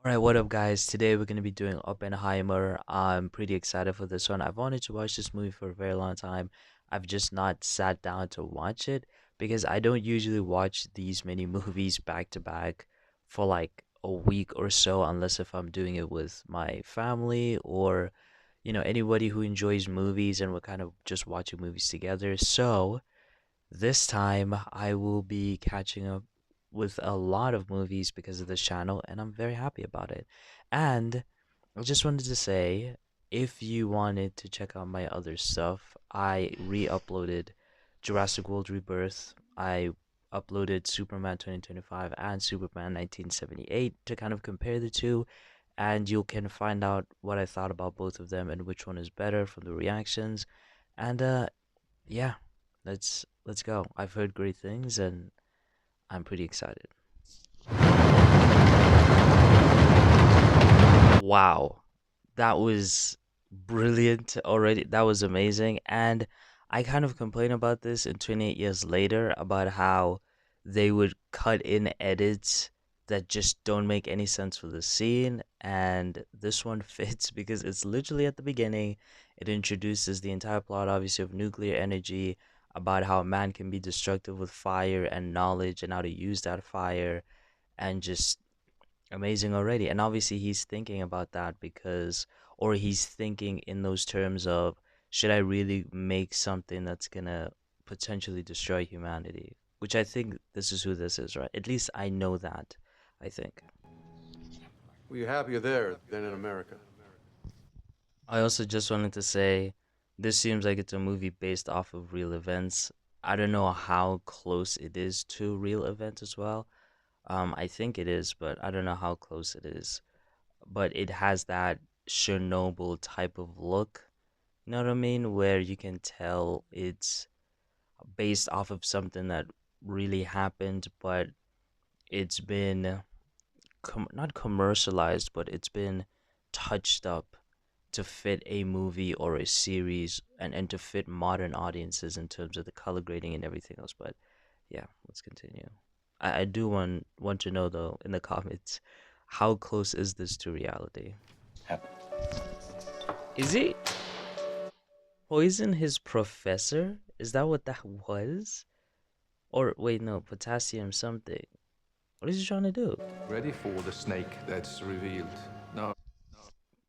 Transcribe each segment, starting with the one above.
All right, what up, guys? Today we're going to be doing Oppenheimer. I'm pretty excited for this one. I've wanted to watch this movie for a very long time. I've just not sat down to watch it because I don't usually watch these many movies back to back for like a week or so, unless if I'm doing it with my family or, anybody who enjoys movies and we're kind of just watching movies together. So, this time, I will be catching up with a lot of movies because of this channel, and I'm very happy about it. And I just wanted to say, if you wanted to check out my other stuff, I re-uploaded Jurassic World Rebirth. I uploaded Superman 2025 and Superman 1978 to kind of compare the two, and you can find out what I thought about both of them and which one is better from the reactions. And yeah, let's go. I've heard great things and I'm pretty excited. Wow. That was brilliant already. That was amazing. And I kind of complain about this in 28 years later about how they would cut in edits that just don't make any sense for the scene. And this one fits because it's literally at the beginning. It introduces the entire plot, obviously, of nuclear energy, about how man can be destructive with fire and knowledge and how to use that fire, and just amazing already. And obviously, he's thinking about that because, or he's thinking in those terms of, should I really make something that's gonna potentially destroy humanity? Which I think this is who this is, right? At least I know that, I think. Were you happier there than in America? I also just wanted to say this seems like it's a movie based off of real events. I don't know how close it is to real events as well. I think it is, but I don't know how close it is. But it has that Chernobyl type of look. You know what I mean? Where you can tell it's based off of something that really happened, but it's been not commercialized, but it's been touched up to fit a movie or a series, and to fit modern audiences in terms of the color grading and everything else. But yeah, let's continue. I do want to know though in the comments, how close is this to reality? Is it poison his professor? Is that what that was? Or wait, no, potassium something. What is he trying to do? Ready for the snake that's revealed. No.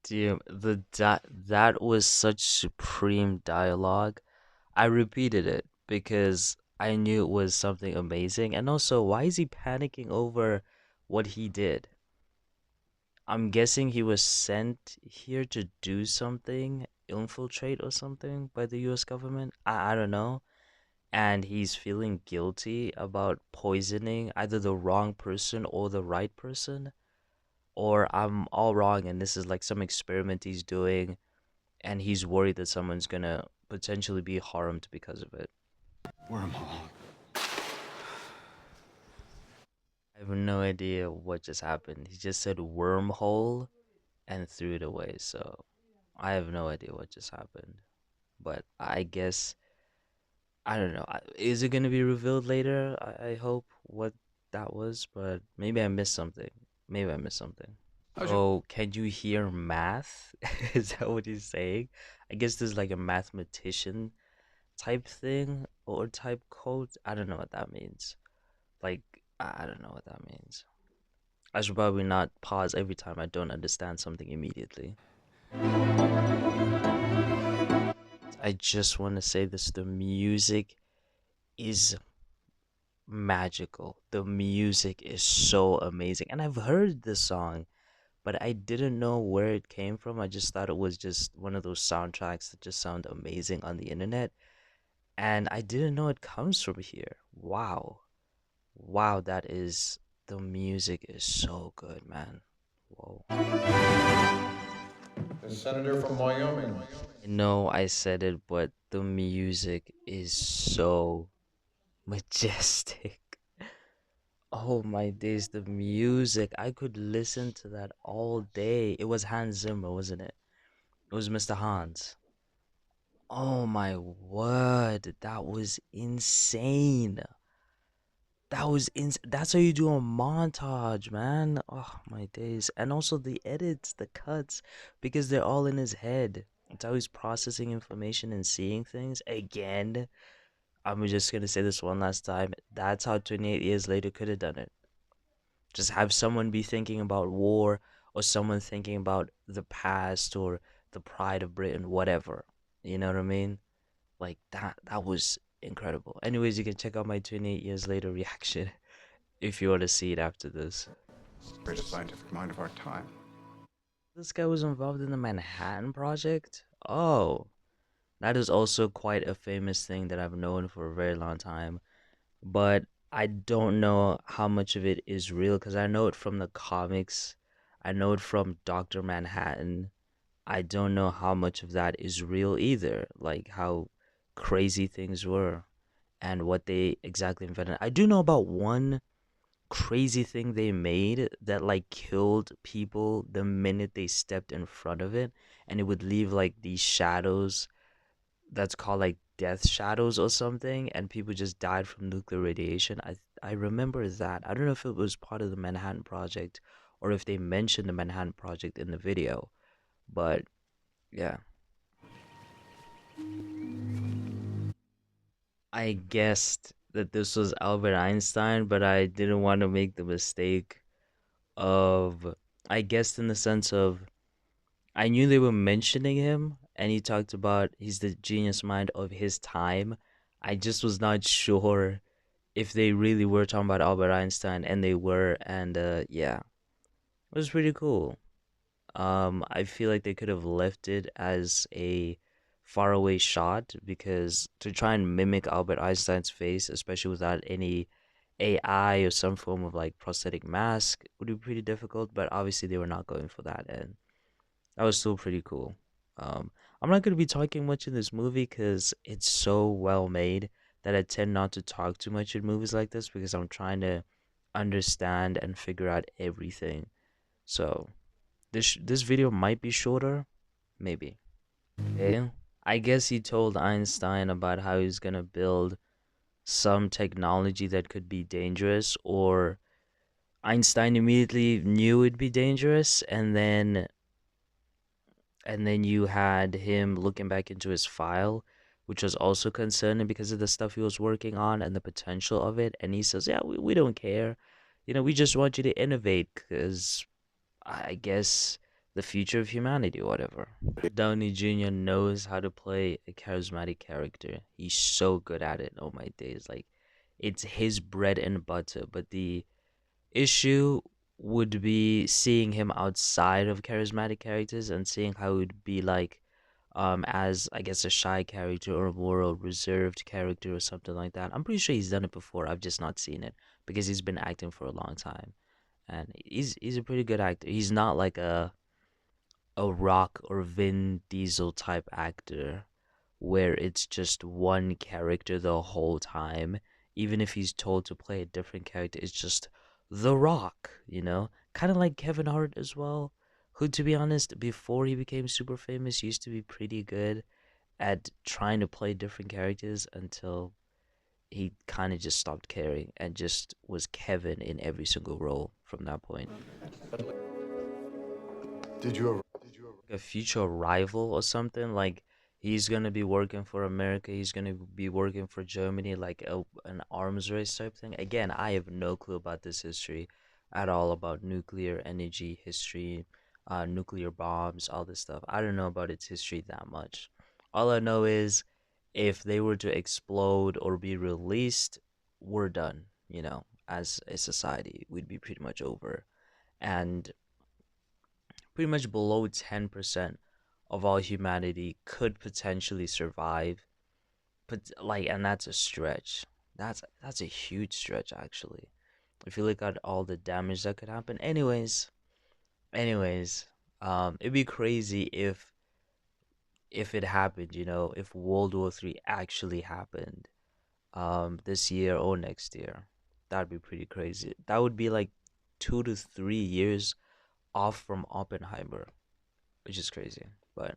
Damn, that was such supreme dialogue. I repeated it because I knew it was something amazing. And also, why is he panicking over what he did? I'm guessing he was sent here to do something, infiltrate or something by the US government. I don't know. And he's feeling guilty about poisoning either the wrong person or the right person. Or I'm all wrong and this is like some experiment he's doing and he's worried that someone's gonna potentially be harmed because of it. Wormhole. I have no idea what just happened. He just said wormhole and threw it away, so I have no idea what just happened. But I guess I don't know. Is it gonna be revealed later? I hope what that was, but maybe I missed something. Maybe I missed something. How's your Oh, can you hear math? Is that what he's saying? I guess there's like a mathematician type thing or type code. I don't know what that means. Like, I don't know what that means. I should probably not pause every time I don't understand something immediately. I just want to say this, the music is magical. The music is so amazing. And I've heard this song, but I didn't know where it came from. I just thought it was just one of those soundtracks that just sound amazing on the internet. And I didn't know it comes from here. Wow. Wow, the music is so good, man. Whoa. The senator from Wyoming. I know I said it, but the music is so majestic. Oh my days, the music. I could listen to that all day. It was Hans Zimmer, wasn't it? It was Mr. Hans. Oh my word, that was insane. That's how you do a montage, man. Oh my days. And also the edits, the cuts, because they're all in his head. It's how he's processing information and seeing things. Again, I'm just gonna say this one last time. That's how 28 years later could have done it. Just have someone be thinking about war, or someone thinking about the past, or the pride of Britain, whatever. You know what I mean? Like that was incredible. Anyways, you can check out my 28 years later reaction if you want to see it after this. Greatest scientific mind of our time. This guy was involved in the Manhattan Project? Oh, that is also quite a famous thing that I've known for a very long time. But I don't know how much of it is real because I know it from the comics. I know it from Dr. Manhattan. I don't know how much of that is real either, like how crazy things were and what they exactly invented. I do know about one crazy thing they made that like killed people the minute they stepped in front of it, and it would leave like these shadows that's called like death shadows or something, and people just died from nuclear radiation. I remember that. I don't know if it was part of the Manhattan Project or if they mentioned the Manhattan Project in the video, but yeah. I guessed that this was Albert Einstein, but I didn't want to make the mistake of, I guessed in the sense of, I knew they were mentioning him and he talked about he's the genius mind of his time. I just was not sure if they really were talking about Albert Einstein, and they were, and yeah, it was pretty cool. I feel like they could have left it as a faraway shot because to try and mimic Albert Einstein's face, especially without any AI or some form of like prosthetic mask, would be pretty difficult. But obviously, they were not going for that, and that was still pretty cool. Um, I'm not going to be talking much in this movie because it's so well made that I tend not to talk too much in movies like this because I'm trying to understand and figure out everything. So this video might be shorter, maybe. Okay. I guess he told Einstein about how he's gonna build some technology that could be dangerous, or Einstein immediately knew it'd be dangerous, and then you had him looking back into his file, which was also concerning because of the stuff he was working on and the potential of it. And he says, "Yeah, we don't care. We just want you to innovate because I guess the future of humanity, or whatever." Downey Jr. knows how to play a charismatic character. He's so good at it. Oh my days. Like, it's his bread and butter. But the issue would be seeing him outside of charismatic characters and seeing how it would be like as I guess a shy character or a more a reserved character or something like that. I'm pretty sure he's done it before. I've just not seen it because he's been acting for a long time. And he's a pretty good actor. He's not like a Rock or Vin Diesel type actor where it's just one character the whole time. Even if he's told to play a different character, it's just The Rock. Kind of like Kevin Hart as well, who, to be honest, before he became super famous, used to be pretty good at trying to play different characters until he kind of just stopped caring and just was Kevin in every single role from that point. Did you ever? A future rival or something. Like he's gonna be working for America, he's gonna be working for Germany, like an arms race type thing. Again, I have no clue about this history at all, about nuclear energy history, nuclear bombs, all this stuff. I don't know about its history that much. All I know is if they were to explode or be released, we're done. As a society, we'd be pretty much over. And pretty much below 10% of all humanity could potentially survive, but like, and that's a stretch. That's a huge stretch actually, if you look at all the damage that could happen. Anyways, it'd be crazy if it happened, if World War III actually happened this year or next year. That'd be pretty crazy. That would be like 2 to 3 years off from Oppenheimer, which is crazy. But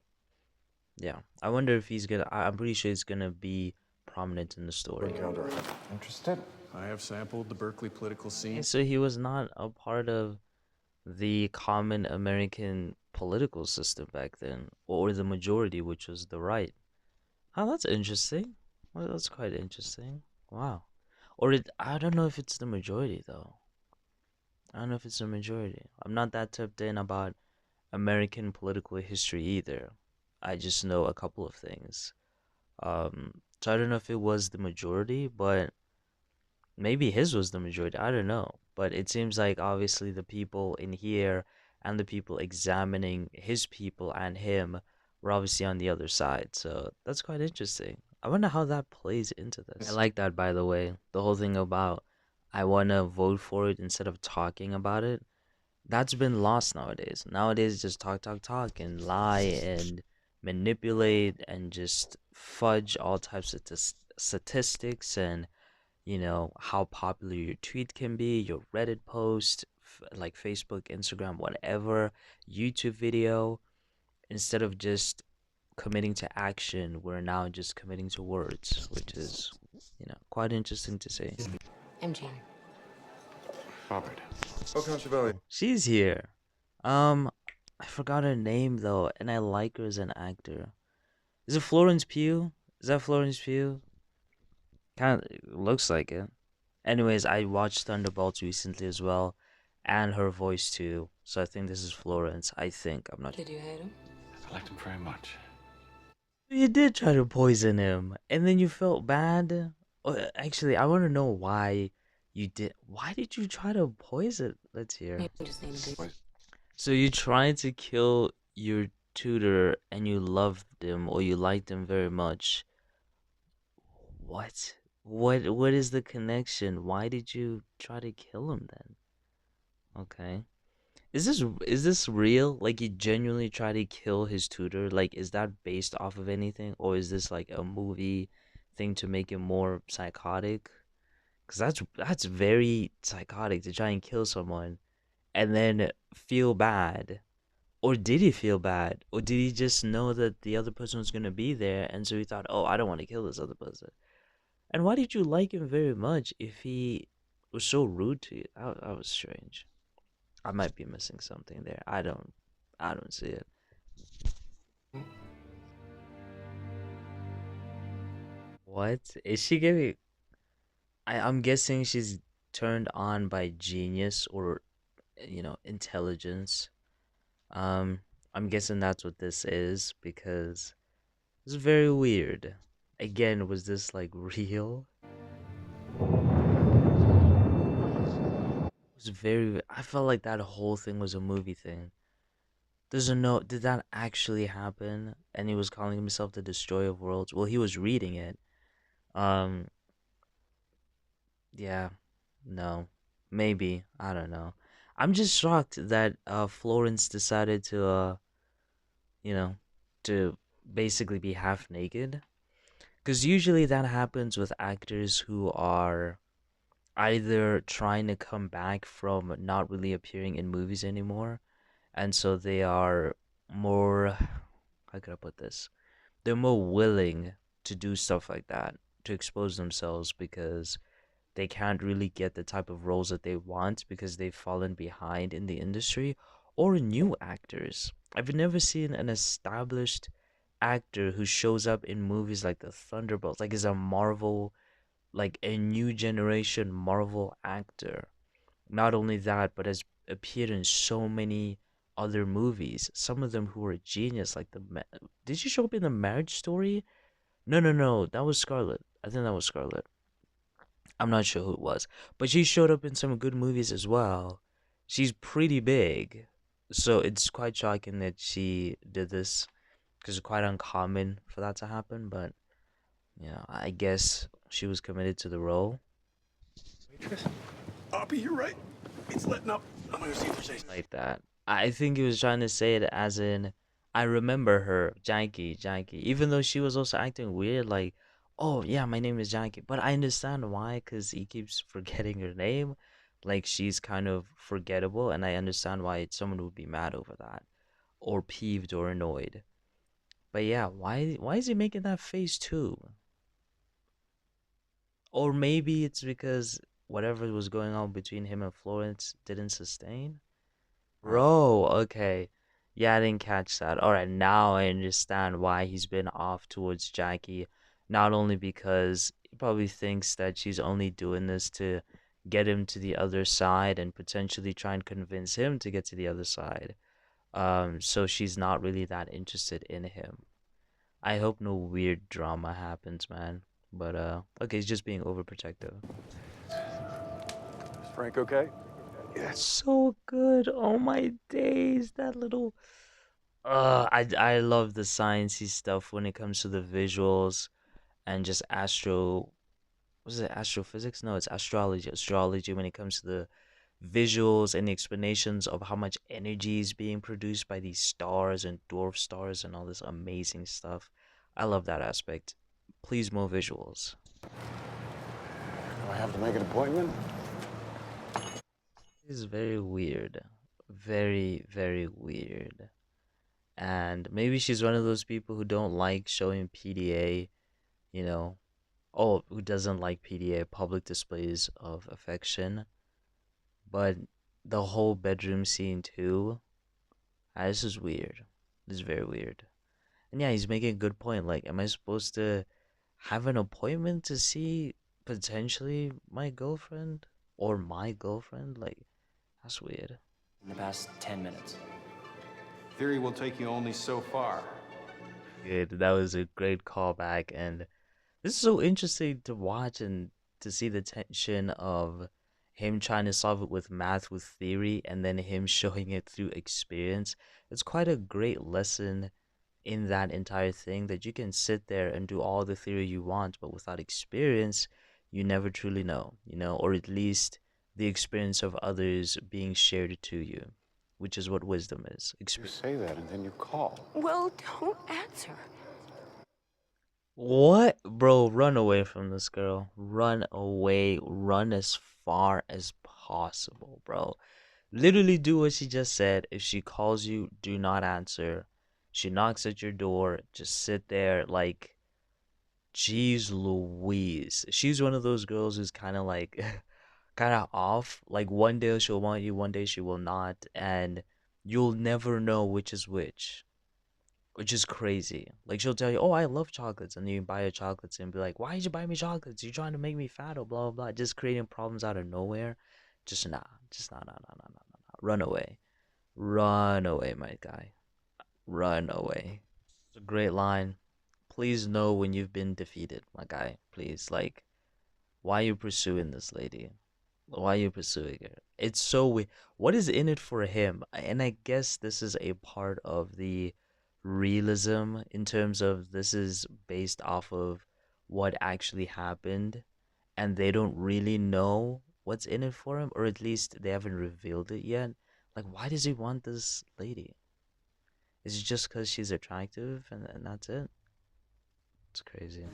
yeah, I wonder if he's gonna. I'm pretty sure he's gonna be prominent in the story. Encounter. Interested? I have sampled the Berkeley political And scene. so he was not a part of the common American political system back then, or the majority, which was the right. Oh, that's interesting. Well, that's quite interesting. Wow. I don't know if it's the majority though. I don't know if it's the majority. I'm not that tapped in about American political history either. I just know a couple of things. So I don't know if it was the majority, but maybe his was the majority. I don't know. But it seems like obviously the people in here and the people examining his people and him were obviously on the other side. So that's quite interesting. I wonder how that plays into this. I like that, by the way. The whole thing about I want to vote for it instead of talking about it. That's been lost nowadays. Nowadays, just talk, talk, talk, and lie and manipulate and just fudge all types of statistics and how popular your tweet can be, your Reddit post, like Facebook, Instagram, whatever, YouTube video. Instead of just committing to action, we're now just committing to words, which is, quite interesting to see. MJ. Robert. Oh, Conchavelli. Oh, she's here. Um, I forgot her name though, and I like her as an actor. Is it Florence Pugh? Is that Florence Pugh? Kind of looks like it. Anyways, I watched Thunderbolts recently as well, and her voice too. So I think this is Florence. I think I'm not. Did you hate him? I liked him very much. You did try to poison him, and then you felt bad. Actually, I want to know why you did. Why did you try to poison? Let's hear. Maybe just need a bit. So you tried to kill your tutor, and you loved him, or you liked him very much. What? What is the connection? Why did you try to kill him then? Okay. Is this real? Like he genuinely tried to kill his tutor? Like is that based off of anything or is this like a movie thing to make him more psychotic? Cuz that's very psychotic to try and kill someone and then feel bad. Or did he feel bad? Or did he just know that the other person was going to be there and so he thought, "Oh, I don't want to kill this other person." And why did you like him very much if he was so rude to you? That was strange. I might be missing something there. I don't see it. What? Is she giving I'm guessing she's turned on by genius or intelligence. Um I'm guessing that's what this is because it's very weird. Again, was this like real? It was very I felt like that whole thing was a movie thing. There's a note. Did that actually happen? And he was calling himself the destroyer of worlds. Well, he was reading it. Um, yeah, no, maybe I don't know. I'm just shocked that Florence decided to you know, to basically be half naked. Because usually that happens with actors who are either trying to come back from not really appearing in movies anymore, and so they are more. How could I put this? They're more willing to do stuff like that to expose themselves because they can't really get the type of roles that they want because they've fallen behind in the industry or new actors. I've never seen an established actor who shows up in movies like the Thunderbolts, like is a Marvel, like a new generation Marvel actor. Not only that, but has appeared in so many other movies. Some of them who are genius, like did she show up in the Marriage Story? No, no, no, that was Scarlett. I think that was Scarlett. I'm not sure who it was, but she showed up in some good movies as well. She's pretty big, so it's quite shocking that she did this because it's quite uncommon for that to happen. But I guess she was committed to the role. Waitress? Oppie, you're right. It's letting up. I'm gonna see if there's anything. Like that. I think he was trying to say it as in, I remember her, Janky, Janky. Even though she was also acting weird, like, oh yeah, my name is Janky. But I understand why, because he keeps forgetting her name. Like, she's kind of forgettable, and I understand why someone would be mad over that, or peeved or annoyed. But yeah, why is he making that face too? Or maybe it's because whatever was going on between him and Florence didn't sustain. Bro, okay. Yeah, I didn't catch that. All right, now I understand why he's been off towards Jackie. Not only because he probably thinks that she's only doing this to get him to the other side and potentially try and convince him to get to the other side. So she's not really that interested in him. I hope no weird drama happens, man. But okay, he's just being overprotective. Is Frank okay? So good. Oh my days, that little I love the sciencey stuff when it comes to the visuals and just was it astrophysics? No, it's astrology. Astrology when it comes to the visuals and the explanations of how much energy is being produced by these stars and dwarf stars and all this amazing stuff. I love that aspect. Please more visuals. Do I have to make an appointment? This is very weird. Very, very weird. And maybe she's one of those people who don't like showing PDA, you know, oh, who doesn't like PDA, public displays of affection. But the whole bedroom scene too, this is weird. This is very weird. And yeah, he's making a good point. Like, am I supposed to have an appointment to see potentially my girlfriend or my girlfriend? Like, that's weird. In the past 10 minutes. Theory will take you only so far. Good. That was a great callback, and this is so interesting to watch and to see the tension of him trying to solve it with math, with theory, and then him showing it through experience. It's quite a great lesson in that entire thing that you can sit there and do all the theory you want, but without experience, you never truly know, or at least the experience of others being shared to you, which is what wisdom is. You say that and then you call. Well, don't answer. What? Bro, run away from this girl. Run away. Run as far as possible, bro. Literally do what she just said. If she calls you, do not answer. She knocks at your door, just sit there like, geez Louise. She's one of those girls who's kind of like, kind of off. Like one day she'll want you, one day she will not, and you'll never know which is which is crazy. Like she'll tell you, "Oh, I love chocolates," and then you buy her chocolates and be like, "Why did you buy me chocolates? You're trying to make me fat or blah blah blah." Just creating problems out of nowhere. Just nah, just nah, nah, nah, nah, nah, nah, nah. Run away, my guy, run away. It's a great line. Please know when you've been defeated, my guy. Please, like, why are you pursuing this lady? Why are you pursuing her? It's so weird. What is in it for him? And I guess this is a part of the realism in terms of this is based off of what actually happened, and they don't really know what's in it for him, or at least they haven't revealed it yet. Like, why does he want this lady? Is it just because she's attractive and that's it? It's crazy.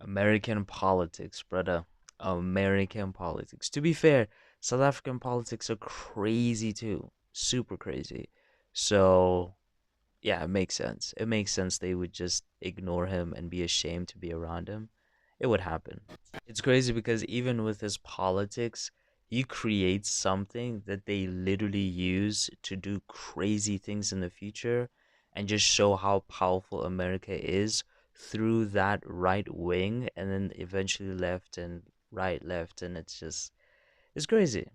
American politics, brother. American politics. To be fair, South African politics are crazy too. Super crazy. So, yeah, it makes sense. It makes sense they would just ignore him and be ashamed to be around him. It would happen. It's crazy because even with his politics, he creates something that they literally use to do crazy things in the future and just show how powerful America is through that right wing and then eventually left and right, left. And it's crazy.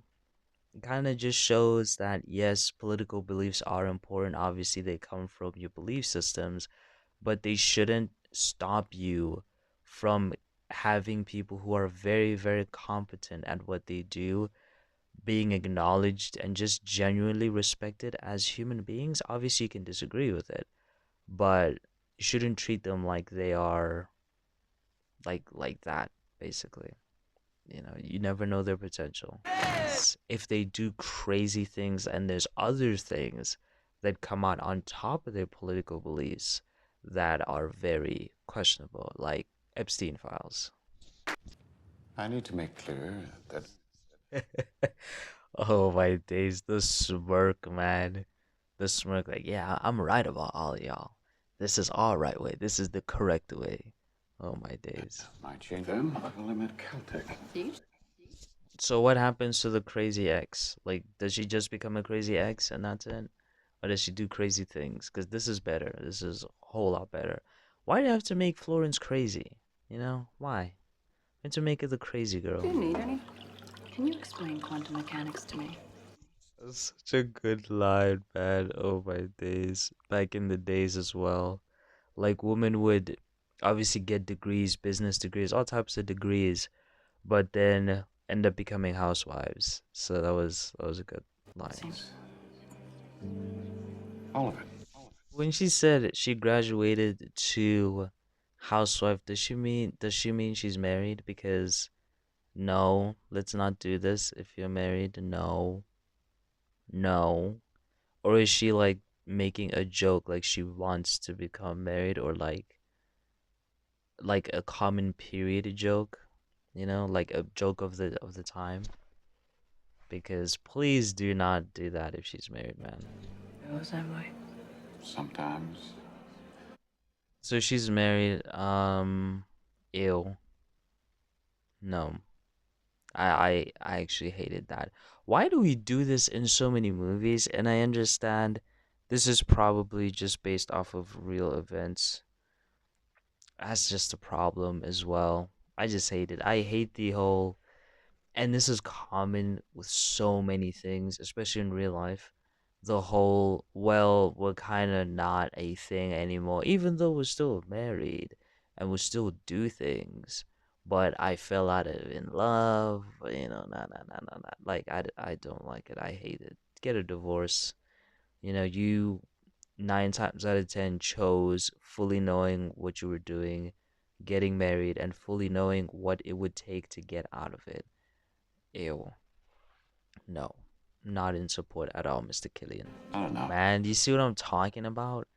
It kind of just shows that yes, political beliefs are important. Obviously, they come from your belief systems, but they shouldn't stop you from having people who are very, very competent at what they do being acknowledged and just genuinely respected as human beings. Obviously, you can disagree with it, but you shouldn't treat them like they are like that, basically. You never know their potential. If they do crazy things and there's other things that come out on top of their political beliefs that are very questionable, like Epstein files. I need to make clear that Oh my days, the smirk, man. The smirk, like, yeah, I'm right about all of y'all. This is all right way. This is the correct way. Oh my days. My change them while I'm at Caltech. So what happens to the crazy ex? Like, does she just become a crazy ex and that's it? Or does she do crazy things? Because this is better. This is a whole lot better. Why do you have to make Florence crazy? You know? Why? Why to make her the crazy Do girl? you need any? Can you explain quantum mechanics to me? That's such a good line, man. Oh my days. Back in the days as well. Like, women would obviously get degrees, business degrees, all types of degrees, but then end up becoming housewives. So that was a good line. Seems All of it. When she said she graduated to housewife, does she mean she's married? Because no, let's not do this if you're married. No, no. Or is she like making a joke like she wants to become married or like a common period joke, like a joke of the time? Because please do not do that if she's married, man. goes that way. Sometimes. So she's married. Ew. No. I actually hated that. Why do we do this in so many movies? And I understand this is probably just based off of real events. That's just a problem as well. I just hate it. I hate the whole, and this is common with so many things, especially in real life. The whole, well, we're kind of not a thing anymore, even though we're still married and we still do things. But I fell out of in love, nah, nah, nah, nah, nah. Like, I don't like it. I hate it. Get a divorce. You 9 times out of 10 chose fully knowing what you were doing, getting married, and fully knowing what it would take to get out of it. Ew. No, not in support at all, Mr. Killian. I don't know. Man, do you see what I'm talking about?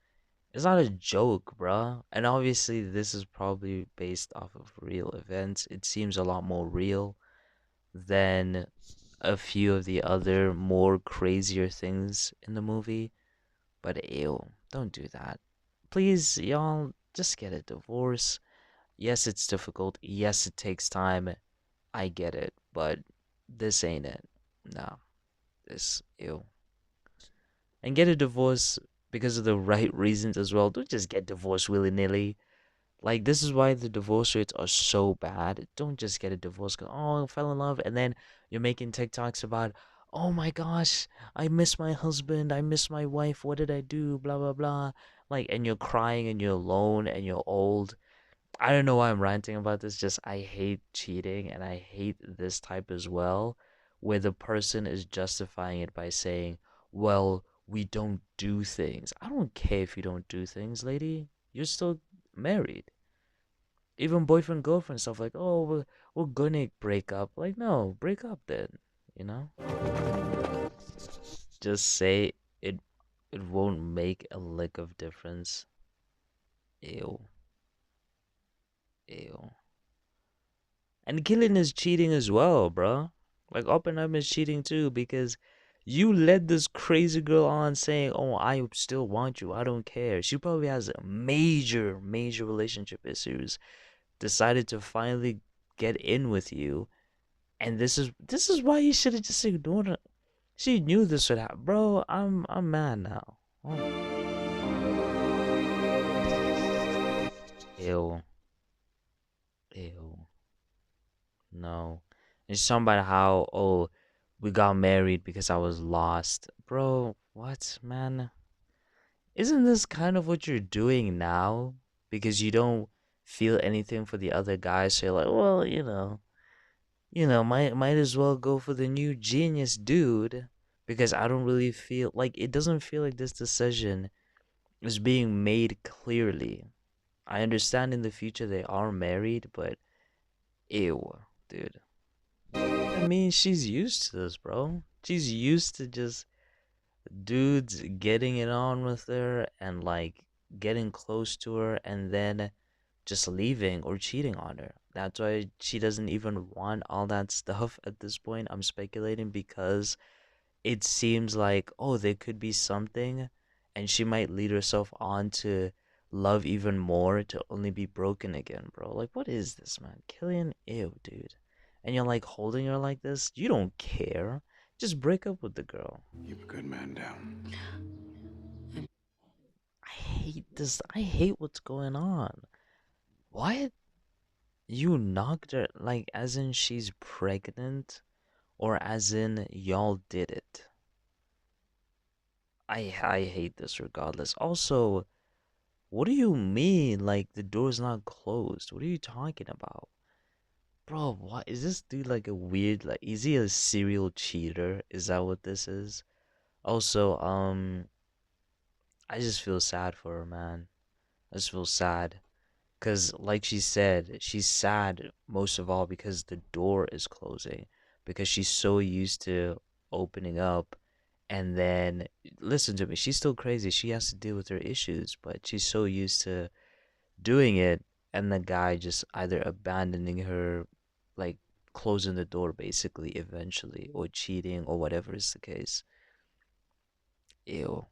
It's not a joke, bruh. And obviously, this is probably based off of real events. It seems a lot more real than a few of the other more crazier things in the movie. But ew, don't do that. Please, y'all, just get a divorce. Yes, it's difficult. Yes, it takes time. I get it. But this ain't it. No, this, ew. And get a divorce because of the right reasons as well. Don't just get divorced willy nilly. Like, this is why the divorce rates are so bad. Don't just get a divorce because, oh, I fell in love. And then you're making TikToks about, oh my gosh, I miss my husband. I miss my wife. What did I do? Blah, blah, blah. Like, and you're crying and you're alone and you're old. I don't know why I'm ranting about this. Just, I hate cheating and I hate this type as well, where the person is justifying it by saying, well, we don't do things. I don't care if you don't do things, lady. You're still married. Even boyfriend, girlfriend stuff like, oh, we're gonna break up. Like, no, break up then, you know? Just say it it won't make a lick of difference. Ew. Ew. And Killian is cheating as well, bro. Like Oppenheimer is cheating too because you led this crazy girl on saying, "Oh, I still want you. I don't care." She probably has major, major relationship issues. Decided to finally get in with you, and this is why you should have just ignored her. She knew this would happen, bro. I'm mad now. Oh, ew, ew. No. And she's talking about how, oh, we got married because I was lost. Bro, what, man? Isn't this kind of what you're doing now? Because you don't feel anything for the other guy, so you're like, well, might as well go for the new genius dude. Because I don't really feel like it doesn't feel like this decision is being made clearly. I understand in the future they are married, but ew, dude. I mean, she's used to this, bro. She's used to just dudes getting it on with her and like getting close to her and then just leaving or cheating on her. That's why she doesn't even want all that stuff at this point. I'm speculating because it seems like, oh, there could be something and she might lead herself on to love even more to only be broken again, bro. Like, what is this, man? Killian, ew, dude. And you're like holding her like this? You don't care. Just break up with the girl. Keep a good man down. I hate this. I hate what's going on. What? You knocked her, like, as in she's pregnant? Or as in y'all did it? I hate this regardless. Also, what do you mean, like, the door's not closed? What are you talking about? Bro, what is this dude like a weird like is he a serial cheater? Is that what this is? Also, I just feel sad for her, man. I just feel sad. 'Cause like she said, she's sad most of all because the door is closing. Because she's so used to opening up and then listen to me, she's still crazy. She has to deal with her issues, but she's so used to doing it and the guy just either abandoning her, like closing the door basically eventually, or cheating or whatever is the case. Ew,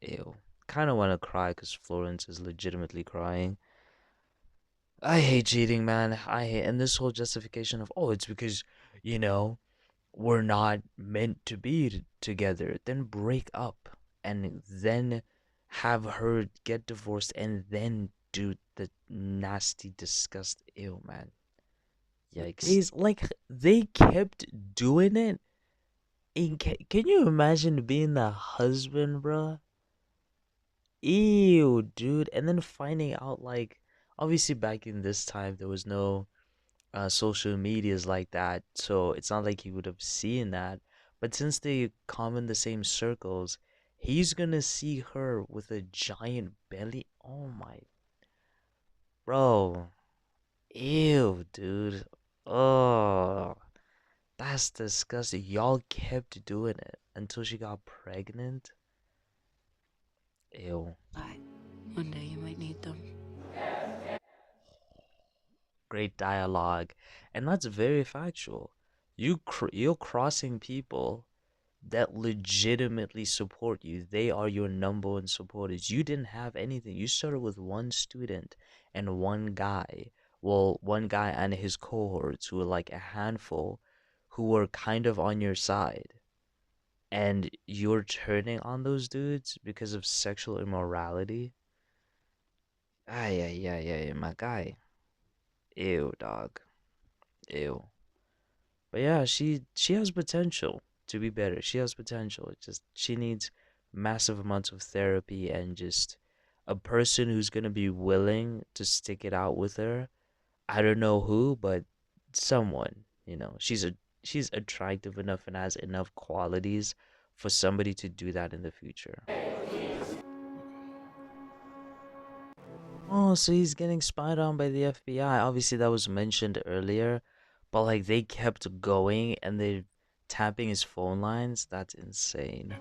ew. Kind of want to cry because Florence is legitimately crying. I hate cheating, man. I hate, and this whole justification of, oh, it's because, you know, we're not meant to be together. Then break up and then have her get divorced and then do the nasty, disgust. Ew, man. Yikes. He's like, they kept doing it. Can you imagine being the husband, bruh? Ew, dude. And then finding out, like, obviously back in this time, there was no social medias like that, so it's not like he would have seen that. But since they come in the same circles, he's gonna see her with a giant belly. Oh my, bro. Ew, dude. Oh, that's disgusting. Y'all kept doing it until she got pregnant. Ew. Bye. One day you might need them. Great dialogue, and that's very factual. You're crossing people that legitimately support you. They are your number one supporters. You didn't have anything. You started with one student and one guy. Well, one guy and his cohorts who were like a handful who were kind of on your side. And you're turning on those dudes because of sexual immorality. Ay, ay, ay, ay, my guy. Ew, dog. Ew. But yeah, she has potential to be better. She has potential. It's just she needs massive amounts of therapy and just a person who's gonna be willing to stick it out with her. I don't know who, but someone. She's attractive enough and has enough qualities for somebody to do that in the future. Oh, so he's getting spied on by the FBI. Obviously, that was mentioned earlier, but like they kept going and they tapping his phone lines. That's insane.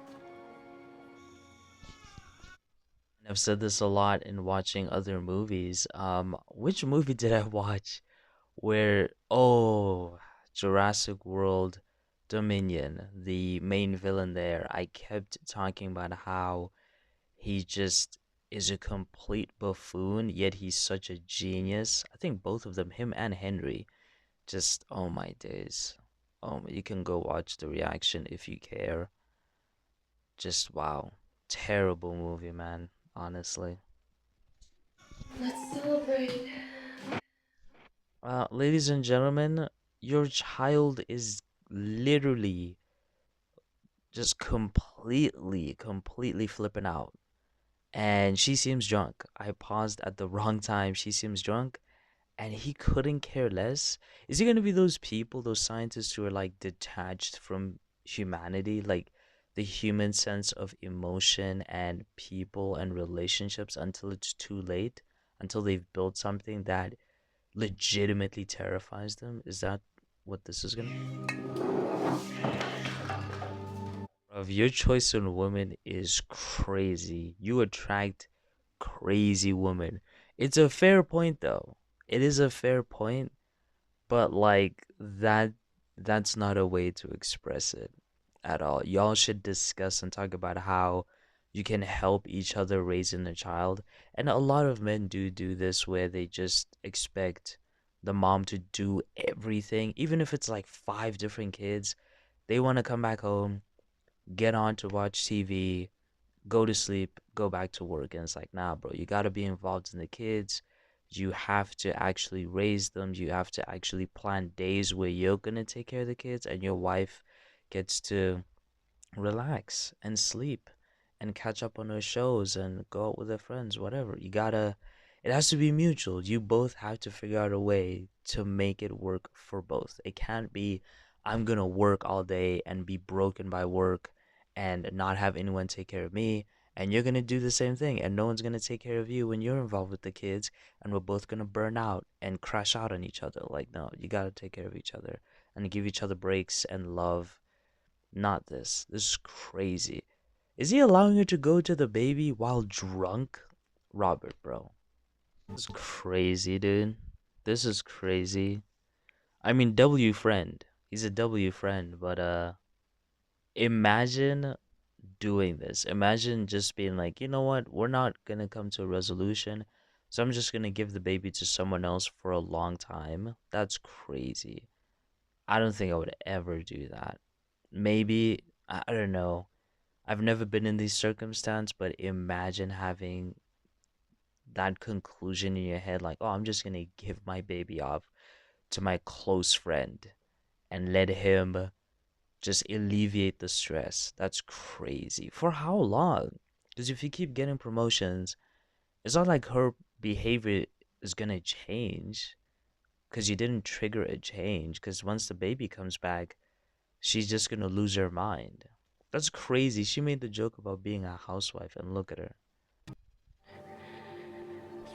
And I've said this a lot in watching other movies. Which movie did I watch where, oh, Jurassic World Dominion, the main villain there, I kept talking about how he just is a complete buffoon, yet he's such a genius. I think both of them, him and Henry, just oh my days. You can go watch the reaction if you care. Just wow. Terrible movie, man, honestly. Let's celebrate. Ladies and gentlemen, your child is literally just completely flipping out. And she seems drunk. I paused at the wrong time. She seems drunk, and he couldn't care less. Is he gonna be those people, those scientists who are like detached from humanity, like the human sense of emotion and people and relationships until it's too late, until they've built something that legitimately terrifies them? Is that what this is gonna be? Of your choice on women is crazy. You attract crazy women. It's a fair point though. It is a fair point, but like that's not a way to express it at all. Y'all should discuss and talk about how you can help each other raising a child. And a lot of men do this where they just expect the mom to do everything, even if it's like five different kids. They want to come back home, get on to watch TV, go to sleep, go back to work. And it's like, nah, bro, you got to be involved in the kids. You have to actually raise them. You have to actually plan days where you're going to take care of the kids and your wife gets to relax and sleep and catch up on her shows and go out with her friends, whatever. It has to be mutual. You both have to figure out a way to make it work for both. It can't be, I'm gonna work all day and be broken by work and not have anyone take care of me. And you're gonna do the same thing, and no one's gonna take care of you when you're involved with the kids, and we're both gonna burn out and crash out on each other. Like, no, you gotta take care of each other and give each other breaks and love. Not this. This is crazy. Is he allowing her to go to the baby while drunk? Robert, bro. This is crazy, dude. This is crazy. I mean, W friend. He's a W friend, but imagine doing this. Imagine just being like, you know what? We're not gonna come to a resolution, so I'm just gonna give the baby to someone else for a long time. That's crazy. I don't think I would ever do that. Maybe, I don't know. I've never been in these circumstances, but imagine having that conclusion in your head like, oh, I'm just gonna give my baby off to my close friend and let him just alleviate the stress. That's crazy. For how long? Because if you keep getting promotions, it's not like her behavior is gonna change because you didn't trigger a change. Because once the baby comes back, she's just gonna lose her mind. That's crazy. She made the joke about being a housewife, and look at her.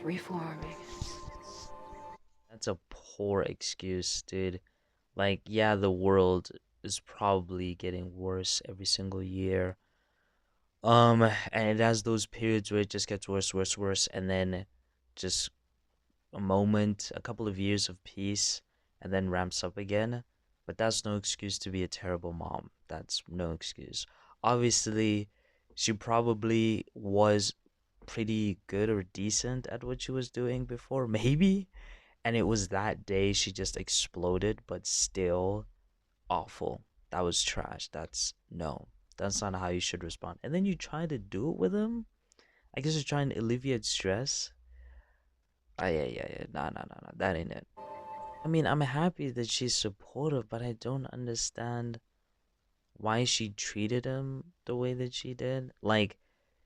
Reforming. That's a poor excuse, dude. Like, yeah, the world is probably getting worse every single year. And it has those periods where it just gets worse, worse, worse, and then just a moment, a couple of years of peace, and then ramps up again. But that's no excuse to be a terrible mom. That's no excuse. Obviously, she probably was pretty good or decent at what she was doing before, maybe. And it was that day she just exploded, but still awful. That was trash. That's no. That's not how you should respond. And then you try to do it with him? I guess you're trying to alleviate stress. Ah, yeah, yeah, yeah. Nah, nah, nah, nah. That ain't it. I mean, I'm happy that she's supportive, but I don't understand why she treated him the way that she did. Like,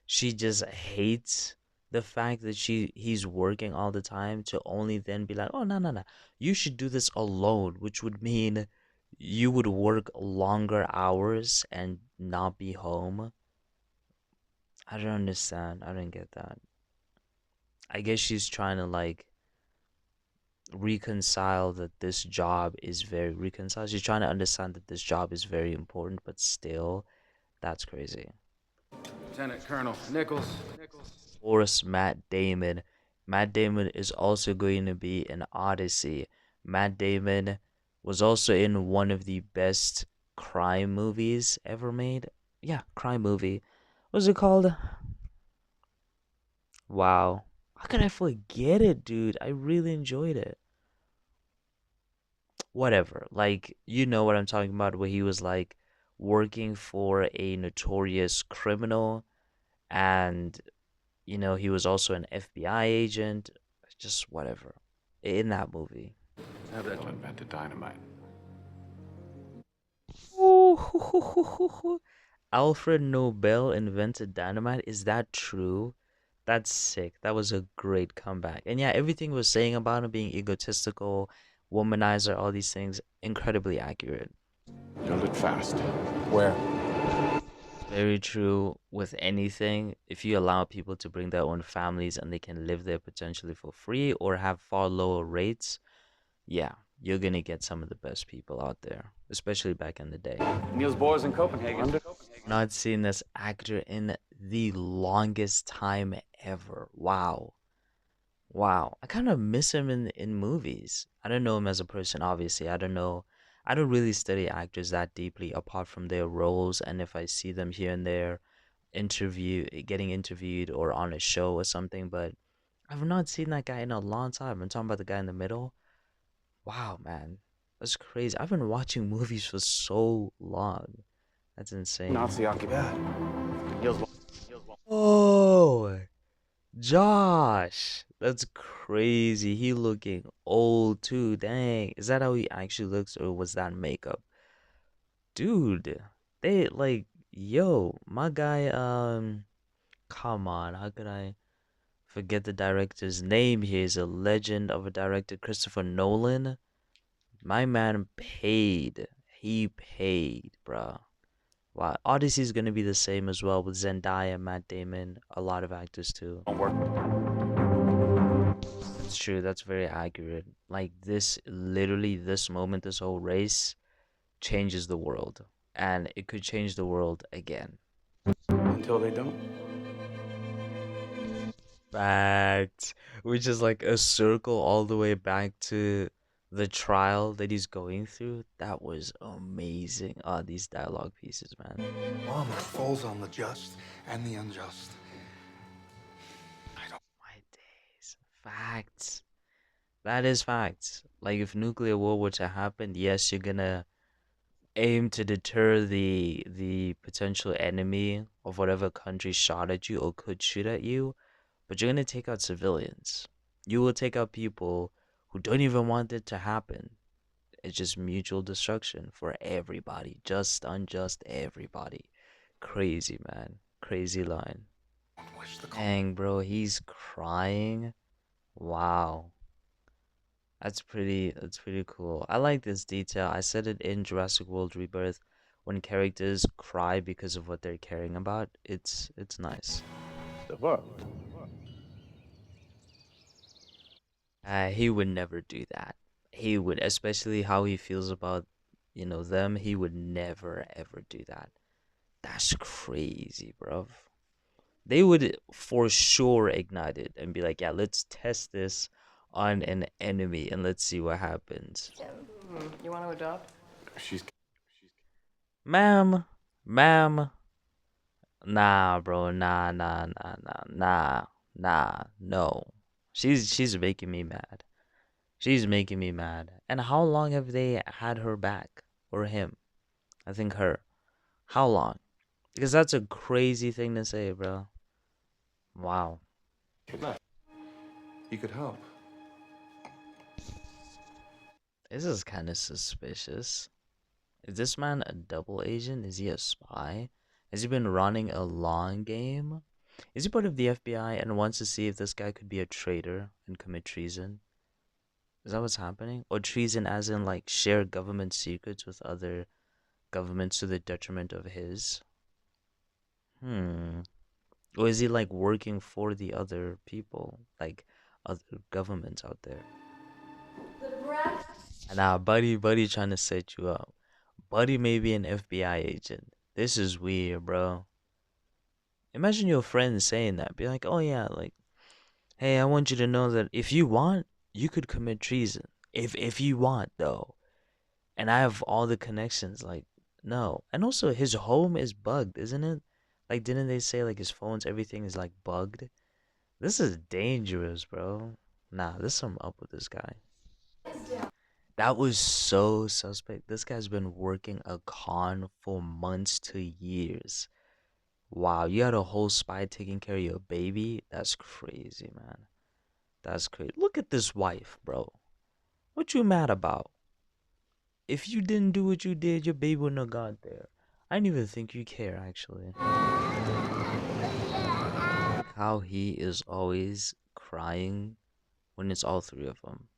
she just hates the fact that he's working all the time to only then be like, oh, no, no, no. You should do this alone, which would mean you would work longer hours and not be home. I don't understand. I don't get that. I guess she's trying to like reconcile that this job is very reconcile. She's trying to understand that this job is very important, but still, that's crazy. Lieutenant Colonel Nichols. Course, Matt Damon. Matt Damon is also going to be in Odyssey. Matt Damon was also in one of the best crime movies ever made. Yeah, crime movie. What's it called? Wow. How could I forget it, dude? I really enjoyed it. Whatever. Like, you know what I'm talking about, where he was like working for a notorious criminal and he was also an FBI agent. Just whatever. In that movie. Have that invented dynamite. Ooh, Alfred Nobel invented dynamite. Is that true? That's sick. That was a great comeback. And yeah, everything was saying about him being egotistical, womanizer, all these things, incredibly accurate. Build it fast. Where? Very true with anything. If you allow people to bring their own families and they can live there potentially for free or have far lower rates, yeah, you're gonna get some of the best people out there, especially back in the day. Niels Bohr's in Copenhagen. Not seen this actor in the longest time ever. Wow. Wow. I kind of miss him in movies. I don't know him as a person, obviously. I don't know. I don't really study actors that deeply apart from their roles and if I see them here and there. getting interviewed or on a show or something, but I've not seen that guy in a long time. I'm talking about the guy in the middle. Wow, man. That's crazy. I've been watching movies for so long. That's insane. Nazi occupation. Oh, Josh. That's crazy. He looking old too. Dang. Is that how he actually looks or was that makeup? Dude, they like, yo, my guy, come on. How could I forget the director's name? He is a legend of a director, Christopher Nolan. My man paid. He paid, bruh. Wow. Odyssey is gonna be the same as well with Zendaya, Matt Damon, a lot of actors too. Don't work. That's true. That's very accurate. Like this, literally, this moment, this whole race changes the world, and it could change the world again. Until they don't. Fact. Which is like a circle all the way back to the trial that he's going through. That was amazing. Ah, these dialogue pieces, man. Armor falls on the just and the unjust. My days. Facts. That is facts. Like if nuclear war were to happen, yes, you're gonna aim to deter the potential enemy of whatever country shot at you or could shoot at you, but you're gonna take out civilians. You will take out people who don't even want it to happen. It's just mutual destruction for everybody, just unjust everybody. Crazy man, crazy line. Wish the Dang, bro, he's crying. Wow. That's pretty cool. I like this detail. I said it in Jurassic World Rebirth when characters cry because of what they're caring about. It's nice. The world. He would never do that. He would, especially how he feels about, them, he would never ever do that. That's crazy, bruv. They would for sure ignite it and be like, yeah, let's test this on an enemy and let's see what happens. You want to adopt? She's Ma'am, ma'am, nah, bro, nah, no. She's making me mad. She's making me mad. And how long have they had her back? Or him? I think her. How long? Because that's a crazy thing to say, bro. Wow. left. He could help. This is kind of suspicious. Is this man a double agent? Is he a spy? Has he been running a long game? Is he part of the FBI and wants to see if this guy could be a traitor and commit treason? Is that what's happening? Or treason as in like share government secrets with other governments to the detriment of his? Hmm. Or is he like working for the other people, like other governments out there? Nah, buddy trying to set you up. Buddy may be an FBI agent. This is weird, bro. Imagine your friend saying that. Be like, oh yeah, like, hey, I want you to know that if you want, you could commit treason. If you want, though. And I have all the connections, like, no. And also, his home is bugged, isn't it? Like, didn't they say, like, his phones, everything is, like, bugged? This is dangerous, bro. Nah, there's something up with this guy. That was so suspect. This guy's been working a con for months to years. Wow, you had a whole spy taking care of your baby? That's crazy, man. That's crazy. Look at this wife, bro. What you mad about? If you didn't do what you did, your baby wouldn't have got there. I didn't even think you care, actually. How he is always crying when it's all three of them.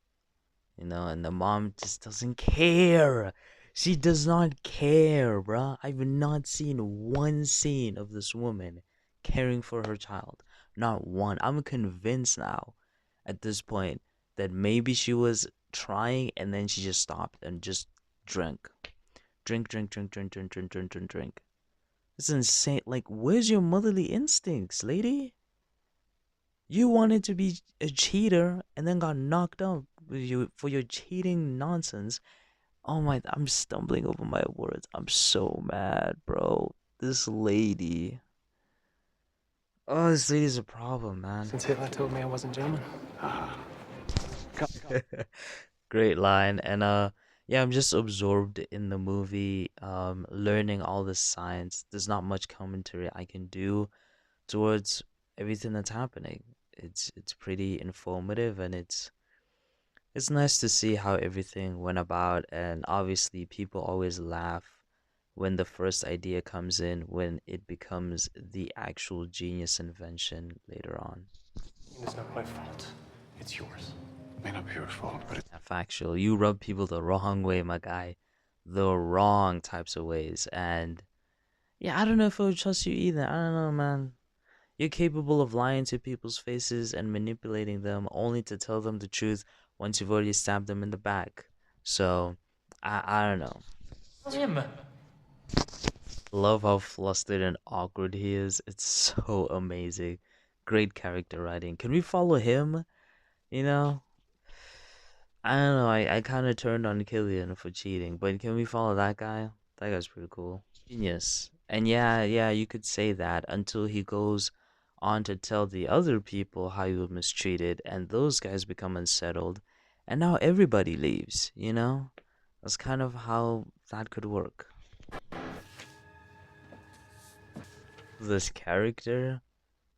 And the mom just doesn't care. She does not care, bruh. I've not seen one scene of this woman caring for her child. Not one. I'm convinced now, at this point, that maybe she was trying and then she just stopped and just drank. Drink, drink, drink, drink, drink, drink, drink, drink, drink. It's insane. Like, where's your motherly instincts, lady? You wanted to be a cheater and then got knocked up for your cheating nonsense. Oh my, I'm stumbling over my words. I'm so mad, bro. This lady. Oh, this lady's a problem, man. Since Hitler told me I wasn't German. Ah. Great line. And yeah, I'm just absorbed in the movie, learning all the science. There's not much commentary I can do towards everything that's happening. It's pretty informative, and it's nice to see how everything went about. And obviously people always laugh when the first idea comes in, when it becomes the actual genius invention later on. It's not my fault. It's yours. May not be your fault, but it's Factual. You rub people the wrong way, my guy. The wrong types of ways. And yeah, I don't know if I would trust you either. I don't know, man. You're capable of lying to people's faces and manipulating them only to tell them the truth once you've already stabbed them in the back. So, I don't know. Him. Love how flustered and awkward he is. It's so amazing. Great character writing. Can we follow him? You know? I don't know. I kind of turned on Killian for cheating, but can we follow that guy? That guy's pretty cool. Genius. And yeah, you could say that until he goes on to tell the other people how he was mistreated, and those guys become unsettled, and now everybody leaves, you know? That's kind of how that could work. This character,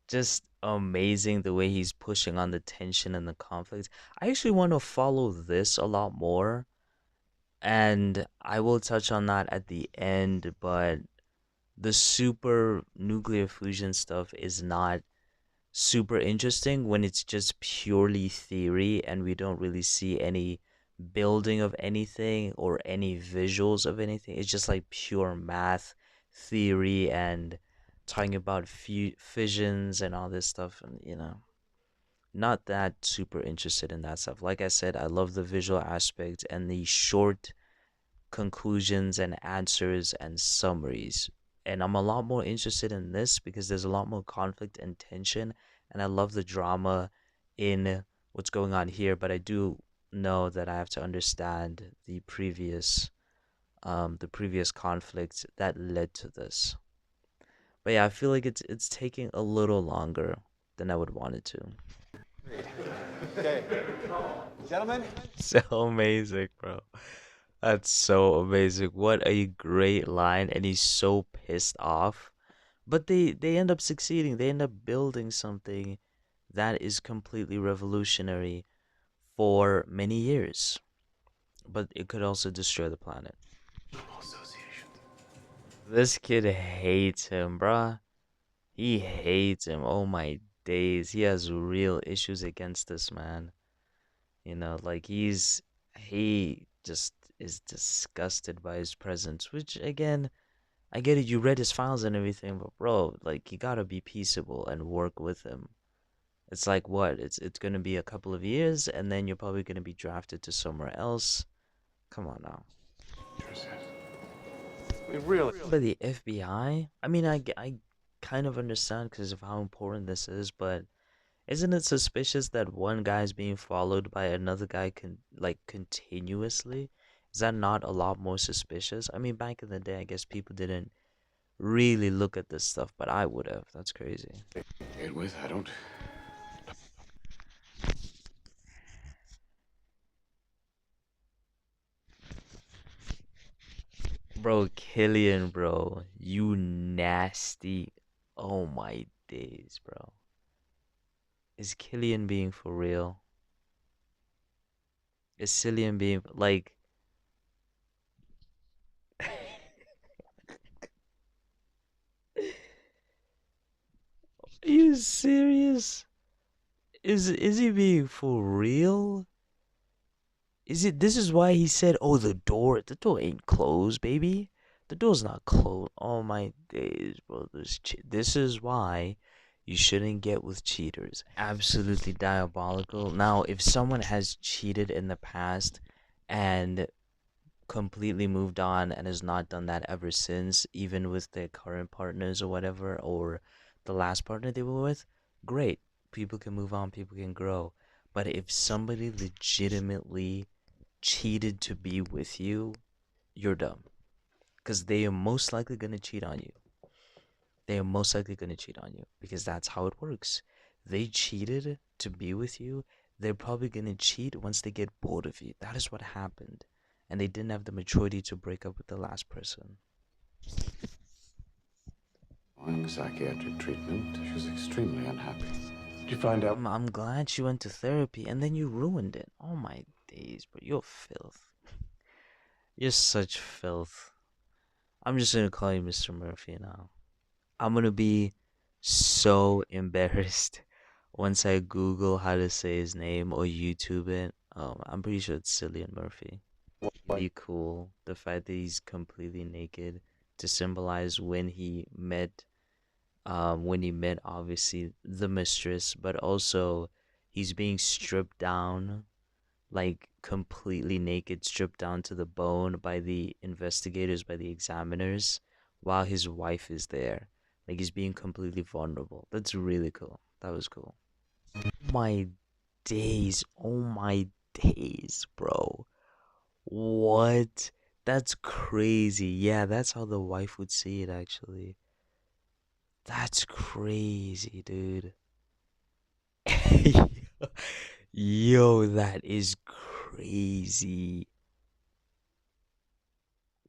just amazing the way he's pushing on the tension and the conflict. I actually want to follow this a lot more, and I will touch on that at the end, but the super nuclear fusion stuff is not super interesting when it's just purely theory and we don't really see any building of anything or any visuals of anything. It's just like pure math, theory, and talking about fissions and all this stuff. And, not that super interested in that stuff. Like I said, I love the visual aspect and the short conclusions and answers and summaries. And I'm a lot more interested in this because there's a lot more conflict and tension, and I love the drama in what's going on here, but I do know that I have to understand the previous conflict that led to this. But yeah, I feel like it's taking a little longer than I would want it to. Okay. Gentlemen? So amazing, bro. That's so amazing. What a great line, and he's so pissed off. But they end up succeeding. They end up building something that is completely revolutionary for many years. But it could also destroy the planet. association. This kid hates him, bruh. He hates him. Oh my days. He has real issues against this man. Like he just is disgusted by his presence, which again, I get it, you read his files and everything, but bro, like you gotta be peaceable and work with him. It's like what? It's gonna be a couple of years and then you're probably gonna be drafted to somewhere else. Come on now. We really. But the FBI? I mean, I kind of understand because of how important this is, but isn't it suspicious that one guy is being followed by another guy continuously? Is that not a lot more suspicious? I mean, back in the day, I guess people didn't really look at this stuff, but I would have. That's crazy. Get with, I don't. Bro, Killian, bro. You nasty. Oh my days, bro. Is Killian being for real? Is Cillian being like are you serious? Is he being for real? This is why he said, "Oh, the door ain't closed, baby. The door's not closed." Oh my days, bro. This is why you shouldn't get with cheaters. Absolutely diabolical. Now, if someone has cheated in the past and completely moved on and has not done that ever since, even with their current partners or whatever, or the last partner they were with, great. People can move on, people can grow. But if somebody legitimately cheated to be with you, you're dumb. Because they are most likely going to cheat on you. they are most likely going to cheat on you because that's how it works. They cheated to be with you. They're probably going to cheat once they get bored of you. That is what happened. And they didn't have the maturity to break up with the last person. Following psychiatric treatment, she was extremely unhappy. Did you find out? I'm glad she went to therapy and then you ruined it. Oh my days, bro. You're filth. You're such filth. I'm just going to call you Mr. Murphy now. I'm going to be so embarrassed once I Google how to say his name or YouTube it. I'm pretty sure it's Cillian Murphy. Really cool. The fact that he's completely naked to symbolize when he met obviously the mistress, but also he's being stripped down, like completely naked, stripped down to the bone by the investigators, by the examiners, while his wife is there. Like he's being completely vulnerable. That's really cool. That was cool. My days. Oh my days, bro. What? That's crazy. Yeah, that's how the wife would see it actually. That's crazy, dude. Yo, that is crazy.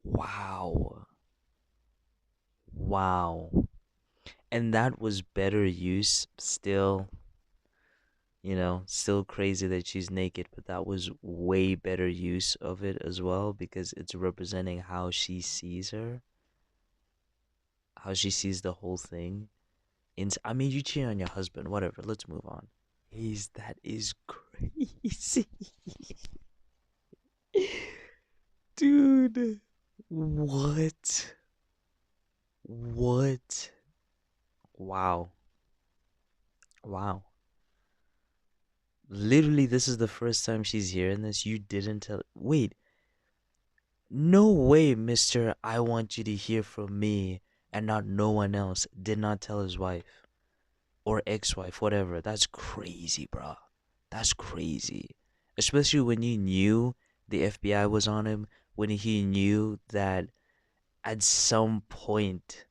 Wow. Wow. And that was better use. Still, still crazy that she's naked, but that was way better use of it as well because it's representing how she sees her, how she sees the whole thing. I mean, you cheat on your husband, whatever. Let's move on. That is crazy. Dude. What? What? Wow. Wow. Literally, this is the first time she's hearing this. You didn't tell. Wait. No way, mister. I want you to hear from me and not no one else. Did not tell his wife or ex wife, whatever. That's crazy, bro. That's crazy. Especially when you knew the FBI was on him, when he knew that at some point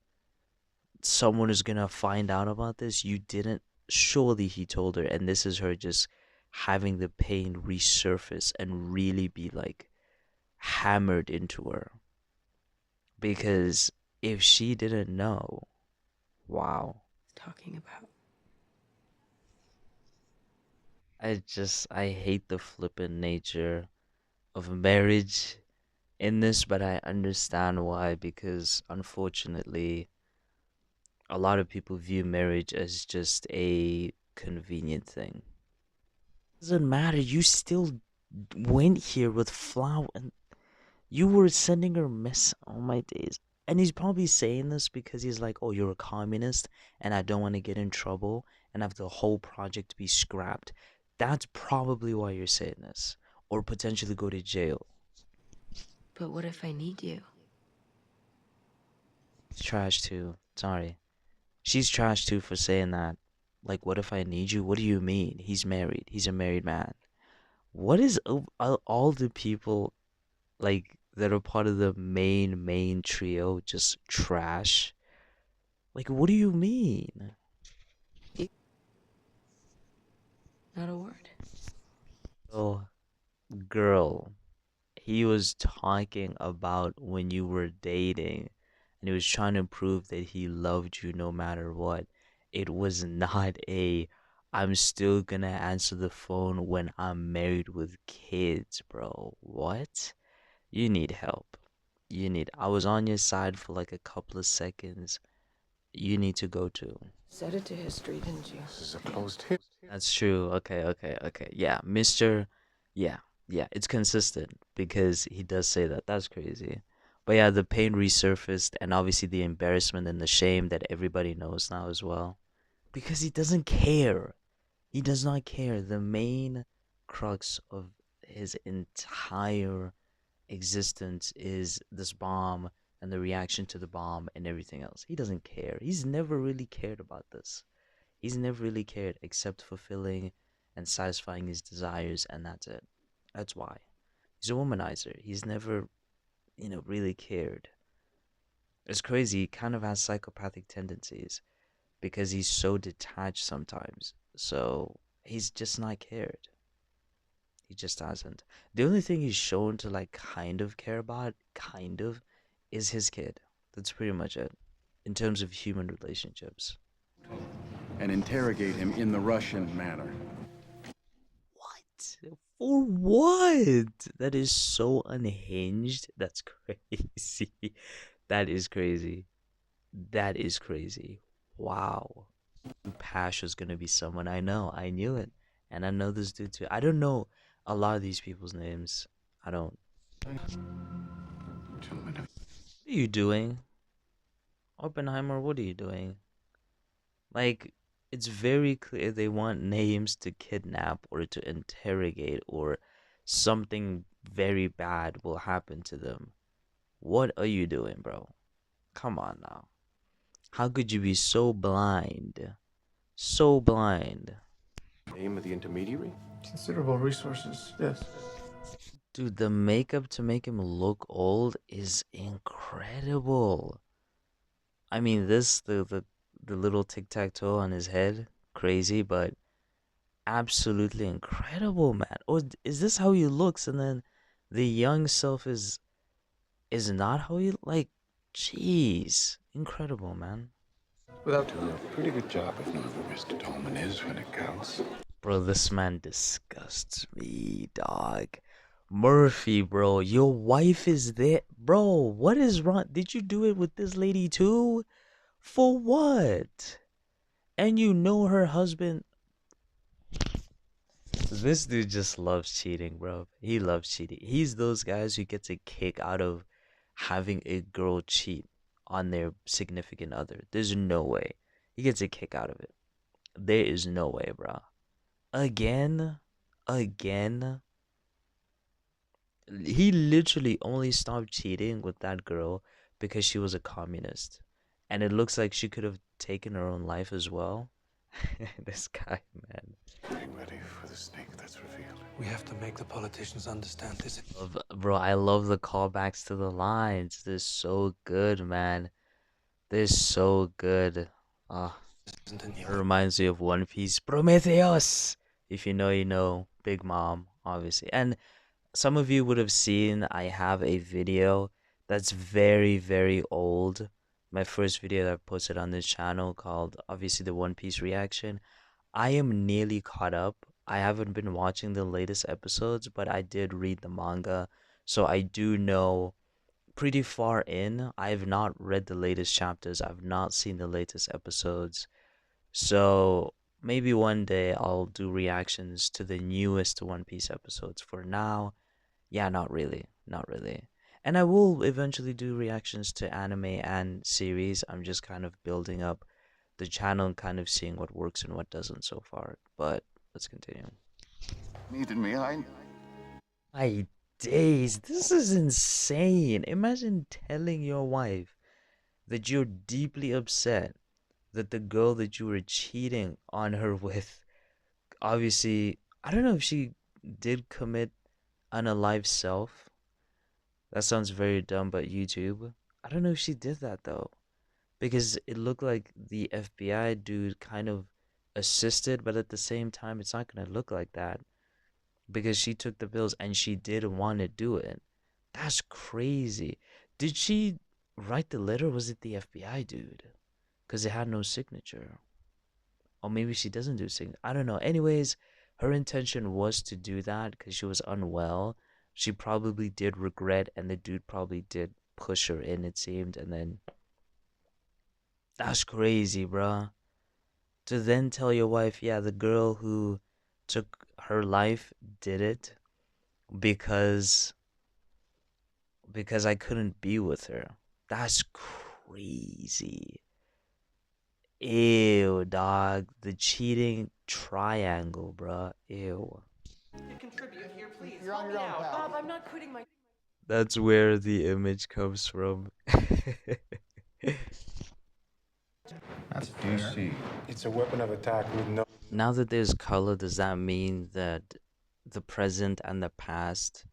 someone is gonna find out about this. You didn't. Surely he told her, and this is her just having the pain resurface and really be like hammered into her. Because if she didn't know, wow. Talking about. I hate the flippant nature of marriage in this, but I understand why, because unfortunately, a lot of people view marriage as just a convenient thing. Doesn't matter. You still went here with flour and you were sending her mess. Oh my days. And he's probably saying this because he's like, oh, you're a communist and I don't want to get in trouble and have the whole project be scrapped. That's probably why you're saying this. Or potentially go to jail. But what if I need you? It's trash too. Sorry. She's trash too for saying that. Like, what if I need you? What do you mean? He's married. He's a married man. What is all the people like that are part of the main trio just trash? Like, what do you mean? Not a word. Oh, girl, he was talking about when you were dating, and he was trying to prove that he loved you no matter what. It was not I'm still gonna answer the phone when I'm married with kids, bro. What? You need help. I was on your side for like a couple of seconds. You need to go too. Set it to history, didn't you? This is a closed hit. That's true. Okay, okay, okay. Yeah, Mr. Yeah, yeah, it's consistent because he does say that. That's crazy. But yeah, the pain resurfaced and obviously the embarrassment and the shame that everybody knows now as well. Because he doesn't care. He does not care. The main crux of his entire existence is this bomb and the reaction to the bomb and everything else. He doesn't care. He's never really cared about this. He's never really cared except fulfilling and satisfying his desires, and that's it. That's why. He's a womanizer. He's never, really cared. It's crazy. He kind of has psychopathic tendencies because he's so detached sometimes. So he's just not cared. He just hasn't. The only thing he's shown to like kind of care about, kind of, is his kid. That's pretty much it in terms of human relationships. And interrogate him in the Russian manner. What? For what? That is so unhinged. That's crazy. That is crazy. That is crazy. Wow. Pash was gonna be someone I know. I knew it. And I know this dude too. I don't know a lot of these people's names. I don't. Gentlemen, What are you doing? Oppenheimer, what are you doing? Like, it's very clear they want names to kidnap or to interrogate or something very bad will happen to them. What are you doing, bro? Come on now. How could you be so blind? So blind. Name of the intermediary? Considerable resources, yes. Dude, the makeup to make him look old is incredible. I mean, the little tic-tac-toe on his head, crazy, but absolutely incredible, man. Or is this how he looks? And then the young self is not how he like. Jeez, incredible, man. Without do a pretty good job of knowing who Mr. Tolman is when it counts. Bro, this man disgusts me, dog. Murphy, bro, your wife is there. Bro, what is wrong? Did you do it with this lady too? For what? And you know her husband. This dude just loves cheating, bro. He loves cheating. He's those guys who gets a kick out of having a girl cheat on their significant other. There's no way. He gets a kick out of it. There is no way, bro. Again? Again? He literally only stopped cheating with that girl because she was a communist. And it looks like she could have taken her own life as well. This guy, man. Getting ready for the snake that's revealed. we have to make the politicians understand this Bro, I love the callbacks to the lines. They're so good, man. They're so good. Ah, isn't in it the reminds me of One Piece. Prometheus! If you know, you know. Big Mom, obviously. And some of you would have seen I have a video that's very, very old. My first video that I posted on this channel called, obviously, the One Piece reaction. I am nearly caught up. I haven't been watching the latest episodes, but I did read the manga, so I do know pretty far in. I have not read the latest chapters. I've not seen the latest episodes. So maybe one day I'll do reactions to the newest One Piece episodes. For now, yeah, not really. Not really. And I will eventually do reactions to anime and series. I'm just kind of building up the channel and kind of seeing what works and what doesn't so far. But let's continue. Needed me, I. My days, this is insane. Imagine telling your wife that you're deeply upset that the girl that you were cheating on her with, obviously, I don't know if she did commit unalive self. That sounds very dumb, but YouTube. I don't know if she did that though, because it looked like the FBI dude kind of assisted, but at the same time, it's not gonna look like that because she took the pills and she did want to do it. That's crazy. Did she write the letter? Or was it the FBI dude? Because it had no signature. Or maybe she doesn't do signature. I don't know. Anyways, her intention was to do that because she was unwell. She probably did regret, and the dude probably did push her in, it seemed. And then that's crazy, bruh. To then tell your wife, yeah, the girl who took her life did it because I couldn't be with her. That's crazy. Ew, dog. The cheating triangle, bruh. Ew. That's where the image comes from. That's fair. DC. It's a weapon of attack with no. Now that there's color, does that mean that the present and the past,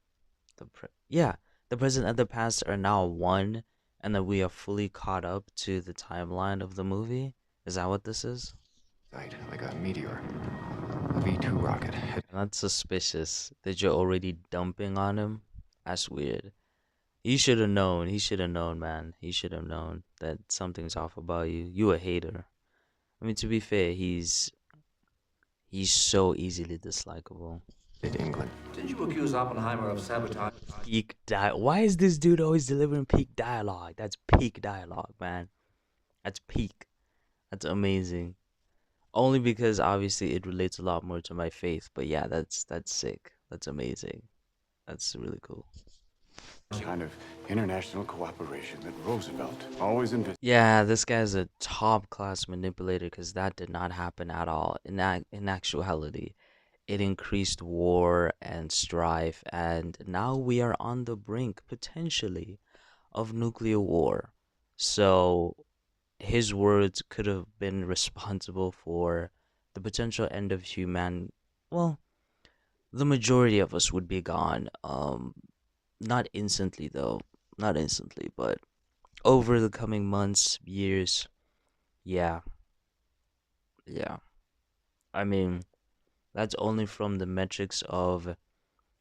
yeah, the present and the past are now one, and that we are fully caught up to the timeline of the movie. Is that what this is? Sight, like a meteor, a V-2 rocket. And that's suspicious that you're already dumping on him. That's weird. He should have known. He should have known, man. He should have known that something's off about you. You a hater. I mean, to be fair, he's so easily dislikable. In England. Didn't you accuse Oppenheimer of sabotage? Peak di. Why is this dude always delivering peak dialogue? That's peak dialogue, man. That's peak. That's amazing. Only because obviously it relates a lot more to my faith. But yeah, that's sick. That's amazing. That's really cool. Kind of international cooperation that Roosevelt always envisioned. Yeah, this guy's a top class manipulator because that did not happen at all. In actuality, it increased war and strife, and now we are on the brink potentially of nuclear war. So his words could have been responsible for the potential end of human. Well, the majority of us would be gone. Not instantly though, not instantly, but over the coming months, years. Yeah, yeah. I mean, that's only from the metrics of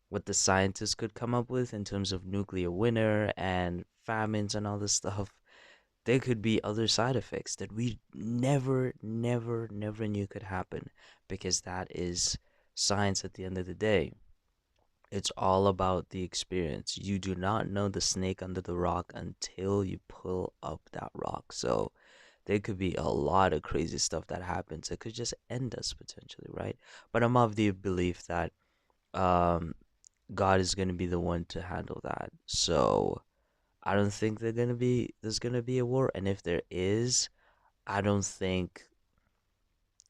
what the scientists could come up with in terms of nuclear winter and famines and all this stuff. There could be other side effects that we never knew could happen because that is science at the end of the day. It's all about the experience. You do not know the snake under the rock until you pull up that rock. So there could be a lot of crazy stuff that happens. It could just end us potentially, right? But I'm of the belief that um God is gonna be the one to handle that. So I don't think there's gonna be a war. And if there is, I don't think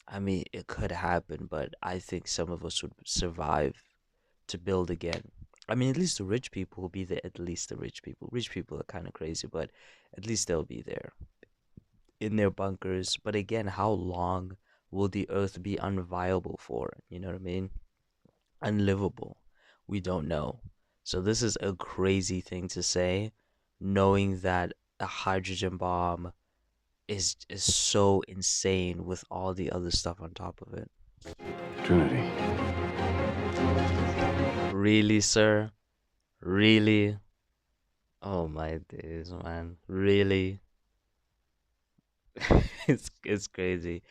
I mean it could happen, but I think some of us would survive to build again. I mean, at least the rich people will be there. At least the rich people. Rich people are kind of crazy, but at least they'll be there in their bunkers. But again, how long will the earth be unviable for? You know what I mean? Unlivable. We don't know. So this is a crazy thing to say, knowing that a hydrogen bomb is so insane with all the other stuff on top of it. Trinity. Really, sir? Really? Oh my days, man. Really? It's crazy.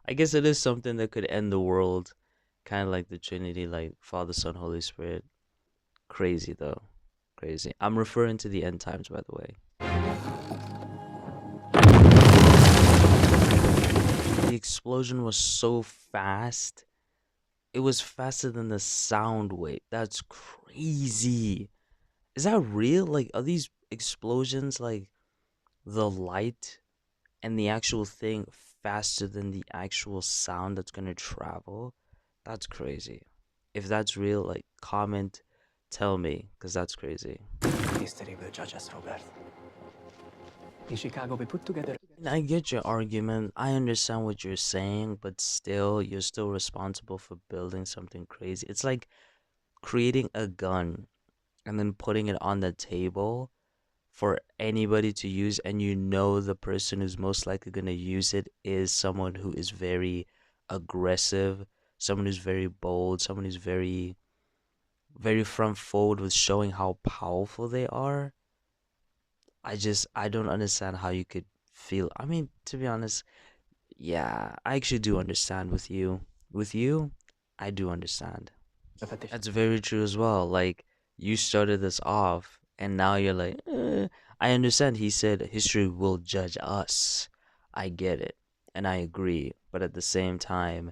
I guess it is something that could end the world, kind of like the Trinity, like Father, Son, Holy Spirit. Crazy though. Crazy. I'm referring to the end times, by the way. The explosion was so fast. It was faster than the sound wave. That's crazy. Is that real? Like, are these explosions like the light and the actual thing faster than the actual sound that's gonna travel? That's crazy. If that's real, like, comment, tell me, because that's crazy. History will judge us, Robert. In Chicago, we put together. And I get your argument. I understand what you're saying, but still, you're still responsible for building something crazy. It's like creating a gun and then putting it on the table for anybody to use, and you know the person who's most likely going to use it is someone who is very aggressive, someone who's very bold, someone who's very front forward with showing how powerful they are. I don't understand how you could feel. I mean, to be honest, yeah, I actually do understand with you. With you, I do understand. That's very true as well. Like, you started this off, and now you're like, I understand. He said history will judge us. I get it, and I agree. But at the same time,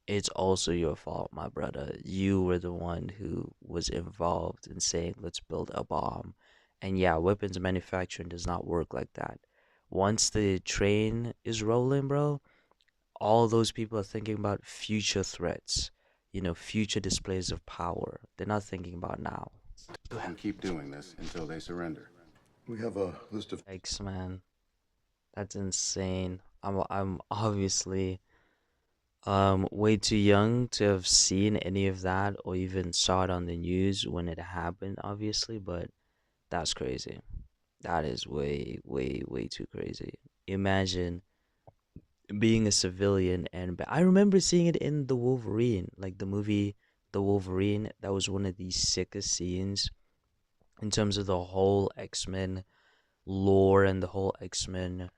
it's also your fault, my brother. You were the one who was involved in saying, let's build a bomb. And yeah, weapons manufacturing does not work like that. Once the train is rolling, bro, all those people are thinking about future threats, future displays of power. They're not thinking about now. And keep doing this until they surrender. We have a list of Yikes, man. That's insane. I'm obviously way too young to have seen any of that or even saw it on the news when it happened, obviously, but that's crazy. That is way, way, way too crazy. Imagine being a civilian and I remember seeing it in the Wolverine, like the movie The Wolverine. That was one of the sickest scenes in terms of the whole X-Men lore and the whole X-Men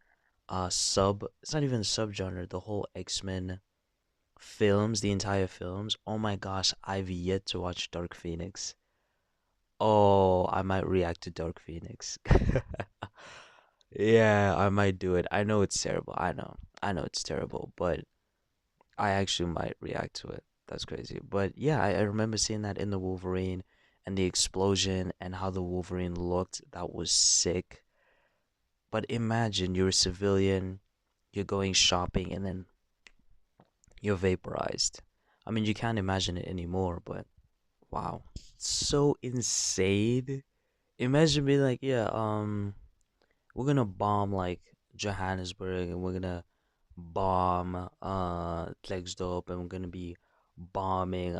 sub it's not even a subgenre, the whole X-Men films, the entire films. Oh my gosh, I've yet to watch Dark Phoenix. Oh, I might react to Dark Phoenix. Yeah, I might do it. I know it's terrible. I know. I know it's terrible, but I actually might react to it. That's crazy. But yeah, I remember seeing that in the Wolverine and the explosion and how the Wolverine looked. That was sick. But imagine you're a civilian, you're going shopping, and then you're vaporized. I mean, you can't imagine it anymore, but wow. So insane. Imagine being like, yeah, we're gonna bomb like Johannesburg and we're gonna bomb Klerksdorp and we're gonna be bombing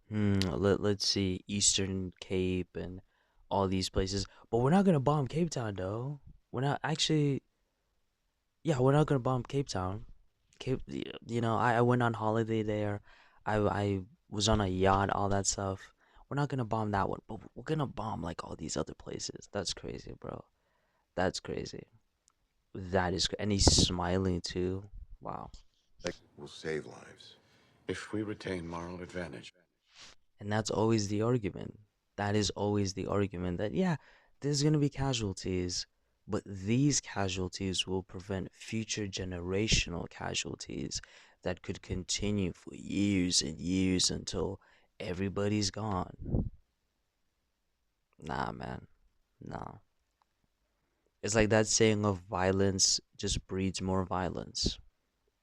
let's see Eastern Cape and all these places. But we're not gonna bomb Cape Town though. We're not actually yeah, we're not gonna bomb Cape Town. I went on holiday there. I was on a yacht, all that stuff. We're not gonna bomb that one, but we're gonna bomb like all these other places. That's crazy, bro. That's crazy. And he's smiling too. Wow. Will save lives if we retain moral advantage. And that's always the argument. That is always the argument that, yeah, there's going to be casualties, but these casualties will prevent future generational casualties that could continue for years and years until everybody's gone. Nah, man. Nah. It's like that saying of violence just breeds more violence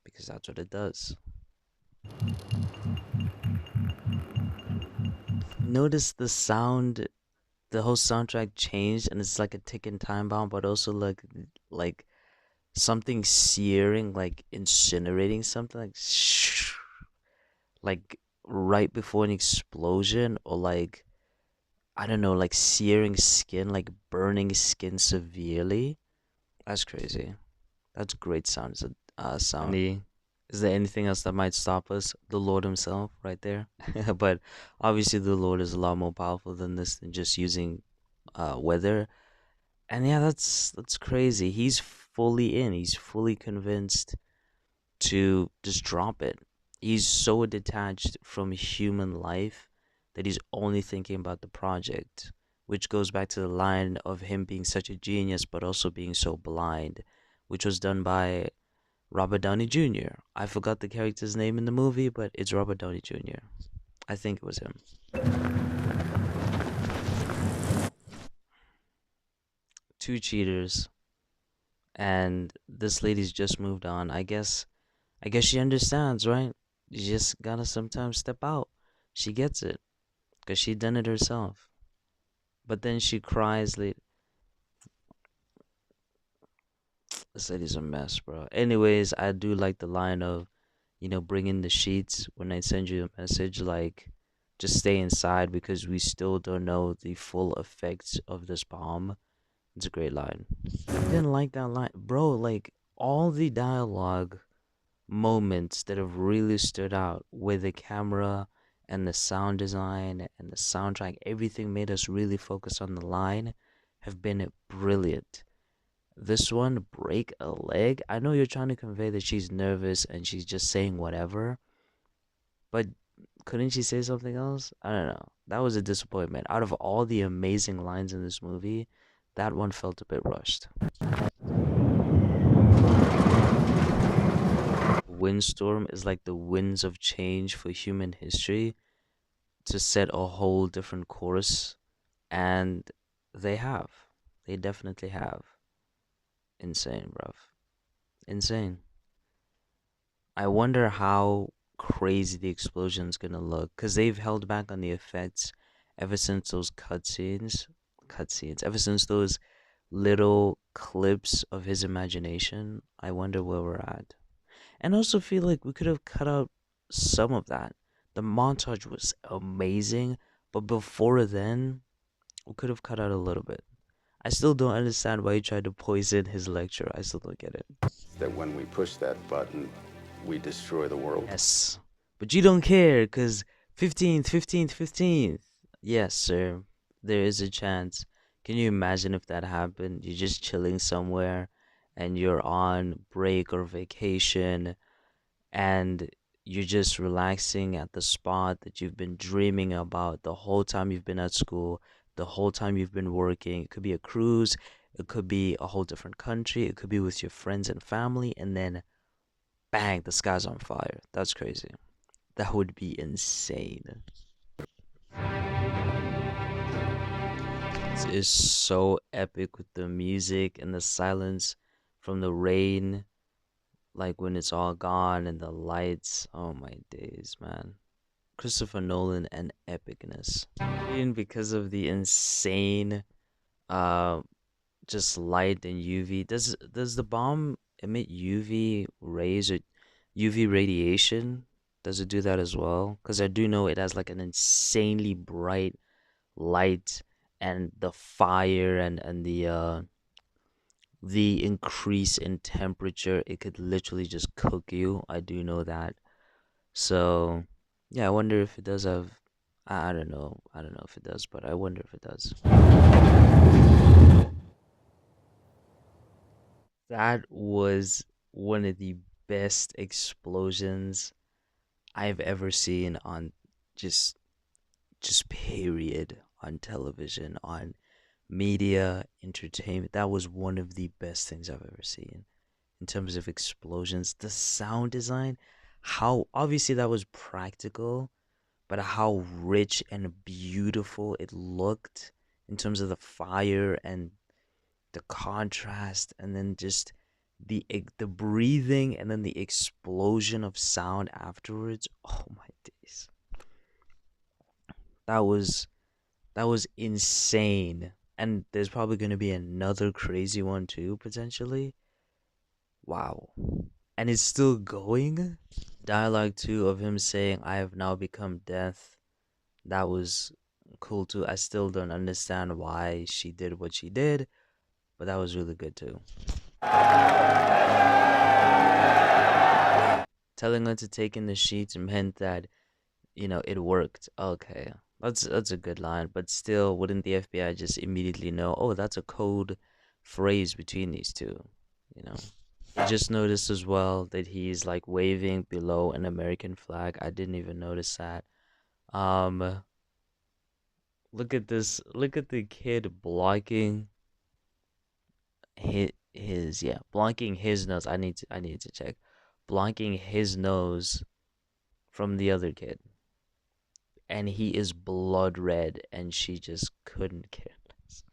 because that's what it does. Notice the sound, the whole soundtrack changed and it's like a ticking time bomb, but also like something searing, like incinerating something, like like right before an explosion, or like I don't know, like searing skin, like burning skin severely. That's crazy. That's great sound. Sound. Is there anything else that might stop us? The Lord Himself, right there. But obviously, the Lord is a lot more powerful than this, than just using weather. And yeah, that's crazy. He's fully in. He's fully convinced to just drop it. He's so detached from human life that he's only thinking about the project, which goes back to the line of him being such a genius but also being so blind, which was done by Robert Downey Jr. I forgot the character's name in the movie, but it's Robert Downey Jr. I think it was him. Two cheaters, and this lady's just moved on. I guess she understands, right? You just gotta sometimes step out. She gets it, cause she done it herself. But then she cries late. This lady's a mess, bro. Anyways, I do like the line of, bring in the sheets when I send you a message, like, just stay inside because we still don't know the full effects of this bomb. It's a great line. Didn't like that line, bro. Like all the dialogue moments that have really stood out with the camera and the sound design and the soundtrack, everything made us really focus on the line, have been brilliant. This one, break a leg. I know you're trying to convey that she's nervous and she's just saying whatever, but couldn't she say something else? I don't know. That was a disappointment. Out of all the amazing lines in this movie, that one felt a bit rushed. Windstorm is like the winds of change for human history to set a whole different course, and they have. They definitely have. Insane, bruv. Insane. I wonder how crazy the explosion's gonna look, because they've held back on the effects ever since those ever since those little clips of his imagination. I wonder where we're at. And I also feel like we could have cut out some of that. The montage was amazing, but before then, we could have cut out a little bit. I still don't understand why he tried to poison his lecturer. I still don't get it. That when we push that button, we destroy the world. Yes. But you don't care, because 15th, 15th, 15th. Yes, sir. There is a chance. Can you imagine if that happened? You're just chilling somewhere and you're on break or vacation and you're just relaxing at the spot that you've been dreaming about the whole time you've been at school, the whole time you've been working. It could be a cruise, it could be a whole different country, it could be with your friends and family, and then bang, the sky's on fire. That's crazy. That would be insane. It is so epic with the music and the silence from the rain, like when it's all gone and the lights. Oh my days, man. Christopher Nolan and epicness. And because of the insane uh just light and UV. Does the bomb emit UV rays or UV radiation? Does it do that as well? Because I do know it has like an insanely bright light and the fire and the increase in temperature, it could literally just cook you. I do know that. So yeah, I wonder if it does have I don't know. I don't know if it does, but I wonder if it does. That was one of the best explosions I've ever seen on just just period on television, on media, entertainment. That was one of the best things I've ever seen in terms of explosions. The sound design, how obviously that was practical, but how rich and beautiful it looked in terms of the fire and the contrast, and then just the breathing and then the explosion of sound afterwards. Oh my days. That was that was insane. And there's probably going to be another crazy one too potentially. Wow. And it's still going. Dialogue 2 of him saying I have now become death. That was cool too. I still don't understand why she did what she did, but that was really good too. Telling her to take in the sheets meant that, it worked. Okay. That's a good line, but still, wouldn't the FBI just immediately know, oh, that's a code phrase between these two, you know? I just noticed as well that he's like waving below an American flag. I didn't even notice that. Um, look at this. Look at the kid blocking blocking his nose. I need to check. Blocking his nose from the other kid. And he is blood red and she just couldn't care less.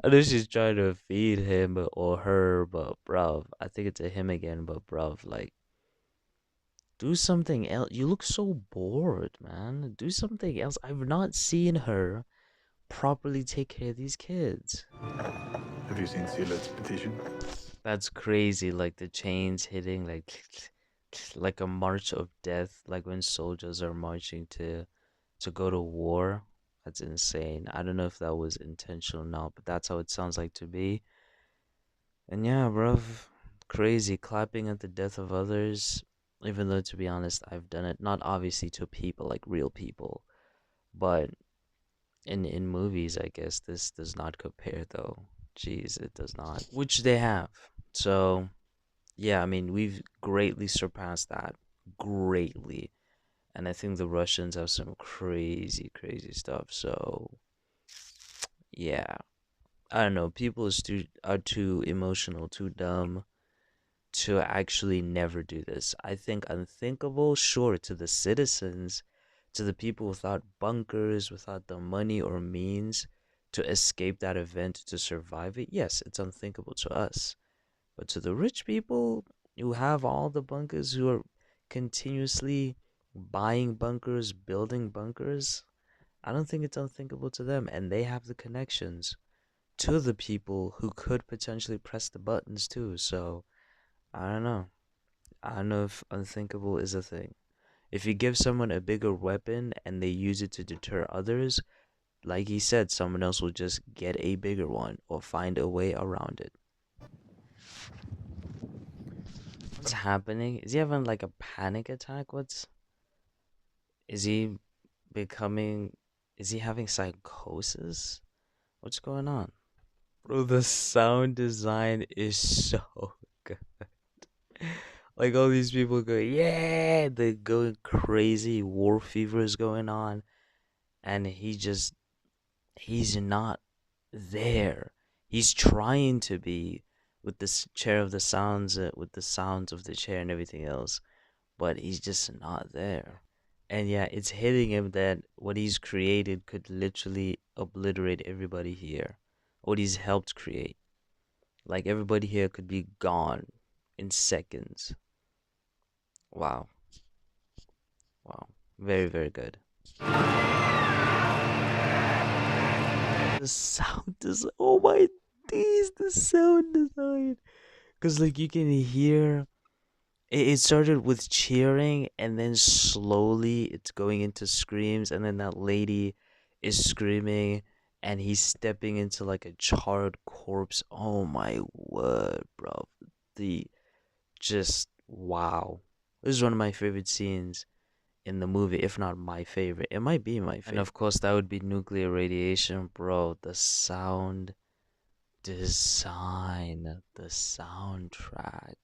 I know she's trying to feed him or her, but bruv, I think it's a him again, but bruv, like, do something else. You look so bored, man. Do something else. I've not seen her properly take care of these kids. Have you seen Silet's petition? That's crazy. Like the chains hitting, like a march of death, like when soldiers are marching to go to war. That's insane. I don't know if that was intentional or not, but that's how it sounds like to me. And yeah, bruv, crazy clapping at the death of others. Even though, to be honest, I've done it not obviously to people like real people, but in movies, I guess this does not compare though. Jeez, it does not. Which they have. So yeah, I mean, we've greatly surpassed that. Greatly. And I think the Russians have some crazy, crazy stuff. So yeah, I don't know. People are too emotional, too dumb to actually never do this. I think unthinkable, sure, to the citizens, to the people without bunkers, without the money or means to escape that event, to survive it. Yes, it's unthinkable to us. But to the rich people who have all the bunkers, who are continuously buying bunkers, building bunkers, I don't think it's unthinkable to them. And they have the connections to the people who could potentially press the buttons too. So I don't know. I don't know if unthinkable is a thing. If you give someone a bigger weapon and they use it to deter others, like he said, someone else will just get a bigger one or find a way around it. What's happening? Is he having like a panic attack? Is he becoming, is he having psychosis? What's going on? Bro, the sound design is so good. Like all these people go, yeah, they're going crazy. War fever is going on, and he's not there. He's trying to be with this chair of the sounds, with the sounds of the chair and everything else, but he's just not there. And yeah, it's hitting him that what he's created could literally obliterate everybody here. What he's helped create. Like everybody here could be gone in seconds. Wow. Wow. Very, very good. The sound design. Oh my days, the sound design. Because, like, you can hear it started with cheering and then slowly it's going into screams. And then that lady is screaming and he's stepping into like a charred corpse. Oh my word, bro. The just wow. This is one of my favorite scenes in the movie, if not my favorite. It might be my favorite. And of course, that would be nuclear radiation, bro. The sound design, the soundtrack.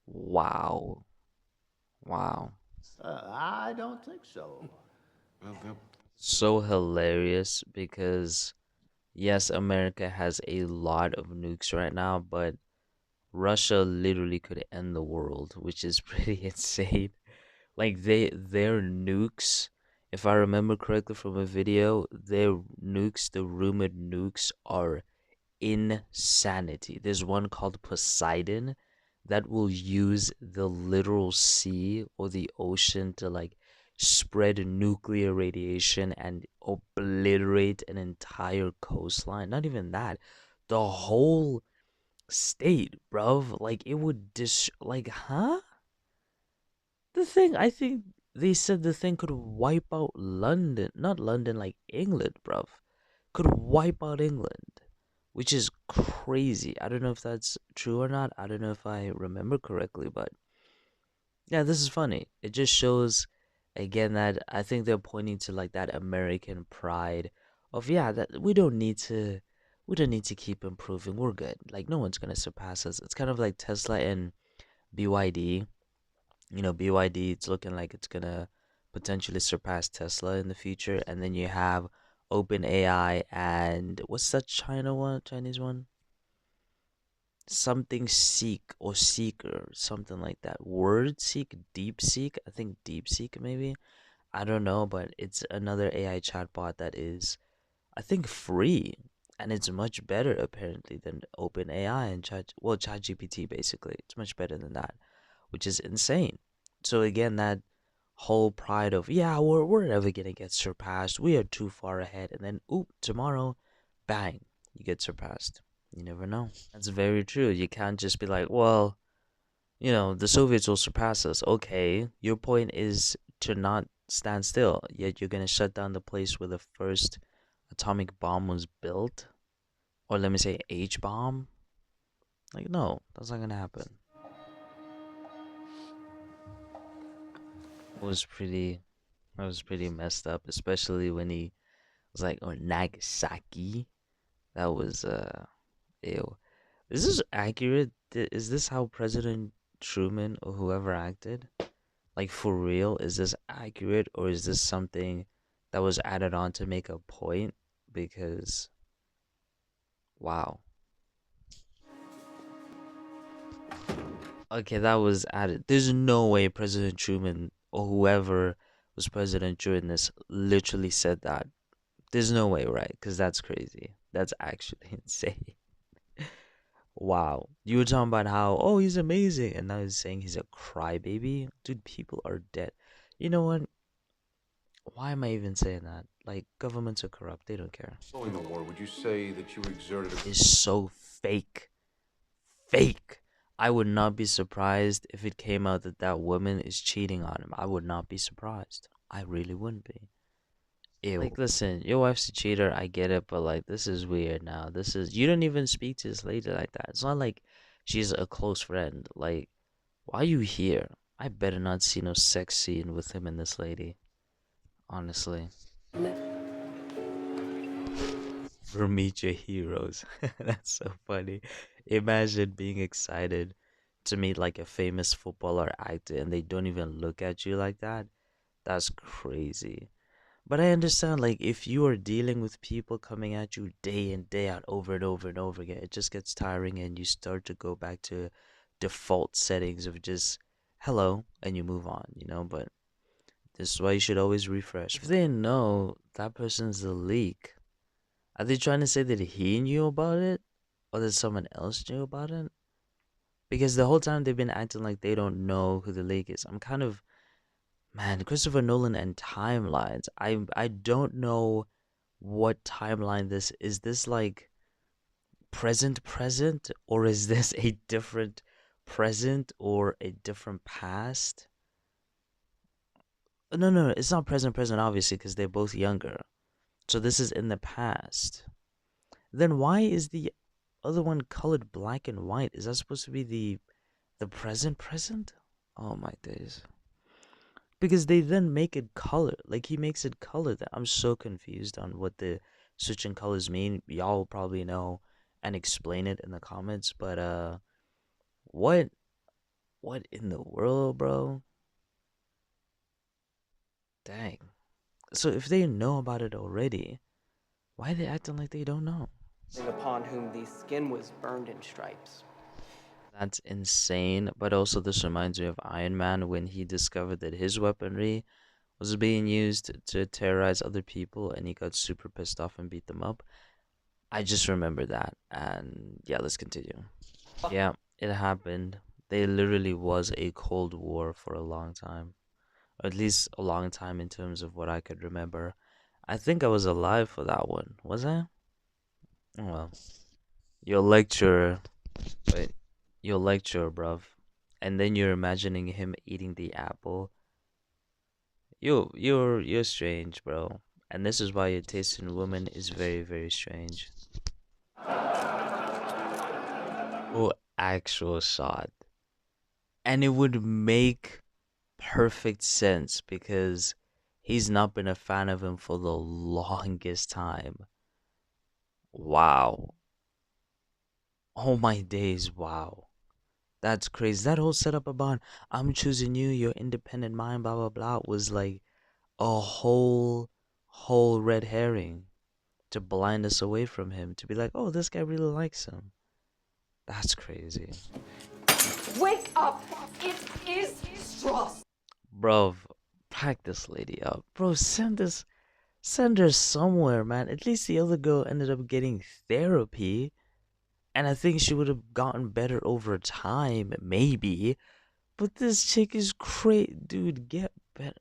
Wow. Wow. I don't think so. So hilarious because, yes, America has a lot of nukes right now, but Russia literally could end the world, which is pretty insane. Like their nukes, if I remember correctly from a video, their nukes, the rumored nukes are insanity. There's one called Poseidon that will use the literal sea or the ocean to like spread nuclear radiation and obliterate an entire coastline. Not even that, the whole state, bruv. Like it would like, huh? The thing, I think they said the thing could wipe out London, not London, like England, bruv. Could wipe out England, which is crazy. I don't know if that's true or not. I don't know if I remember correctly, but yeah, this is funny. It just shows again that I think they're pointing to like that American pride of yeah, that we don't need to keep improving. We're good. Like no one's gonna surpass us. It's kind of like Tesla and BYD. You know, BYD, it's looking like it's gonna potentially surpass Tesla in the future. And then you have OpenAI and what's that Chinese one? Something Seek or Seeker, something like that. Word Seek, Deep Seek, I think Deep Seek maybe. I don't know, but it's another AI chatbot that is, I think, free. And it's much better apparently than OpenAI and ChatGPT basically. It's much better than that, which is insane. So again, that whole pride of yeah, we're never gonna get surpassed. We are too far ahead, and then oop, tomorrow, bang, you get surpassed. You never know. That's very true. You can't just be like, well, you know, the Soviets will surpass us. Okay, your point is to not stand still. Yet you're gonna shut down the place where the first atomic bomb was built, or let me say H bomb. Like, no, that's not gonna happen. It was pretty That was pretty messed up, especially when he was like, "Oh, Nagasaki." That was ew. Is this accurate? Is this how President Truman or whoever acted? Like for real? Is this accurate or is this something that was added on to make a point? Because wow. Okay, that was added. There's no way President Truman or whoever was president during this literally said that. There's no way, right? Because that's crazy. That's actually insane. Wow. You were talking about how, oh, he's amazing. And now he's saying he's a crybaby. Dude, people are dead. You know what? Why am I even saying that? Like, governments are corrupt. They don't care. Following the war, would you say that you exerted a... It's so fake. Fake. I would not be surprised if it came out that that woman is cheating on him. I would not be surprised. I really wouldn't be. Like, listen, your wife's a cheater. I get it, but like, this is weird now. This is you don't even speak to this lady like that. It's not like she's a close friend. Like, why are you here? I better not see no sex scene with him and this lady. Honestly, for meet your heroes. That's so funny. Imagine being excited to meet like a famous footballer actor and they don't even look at you like that. That's crazy. But I understand, like, if you are dealing with people coming at you day in, day out, over and over and over again, it just gets tiring and you start to go back to default settings of just hello and you move on, you know? But this is why you should always refresh. If they know that person's the leak, are they trying to say that he knew about it or that someone else knew about it? Because the whole time they've been acting like they don't know who the leak is. I'm kind of, man, Christopher Nolan and timelines. I don't know what timeline this is. This like present or is this a different present or a different past? No, it's not present obviously because they're both younger. So this is in the past. Then why is the other one colored black and white? Is that supposed to be the present? Oh my days. Because they then make it color. Like he makes it color. That I'm so confused on what the switching colors mean. Y'all probably know and explain it in the comments. But what what in the world, bro? Dang. So if they know about it already, why are they acting like they don't know? Upon whom the skin was burned in stripes. That's insane. But also, this reminds me of Iron Man when he discovered that his weaponry was being used to terrorize other people and he got super pissed off and beat them up. I just remember that. And yeah, let's continue. Yeah, it happened. There literally was a Cold War for a long time. Or at least a long time in terms of what I could remember. I think I was alive for that one. Was I? Oh, well, your lecturer. Wait, your lecturer, bruv. And then you're imagining him eating the apple. You're strange, bro. And this is why your taste in women is very, very strange. Oh, actual shot. And it would make perfect sense because he's not been a fan of him for the longest time. Wow. Oh my days, wow. That's crazy. That whole setup about I'm choosing you, your independent mind, blah blah blah was like a whole red herring to blind us away from him, to be like, oh, this guy really likes him. That's crazy. Wake up! It is Strauss! Bro, pack this lady up. Bro, send her somewhere, man. At least the other girl ended up getting therapy. And I think she would have gotten better over time, maybe. But this chick is crazy. Dude, get better.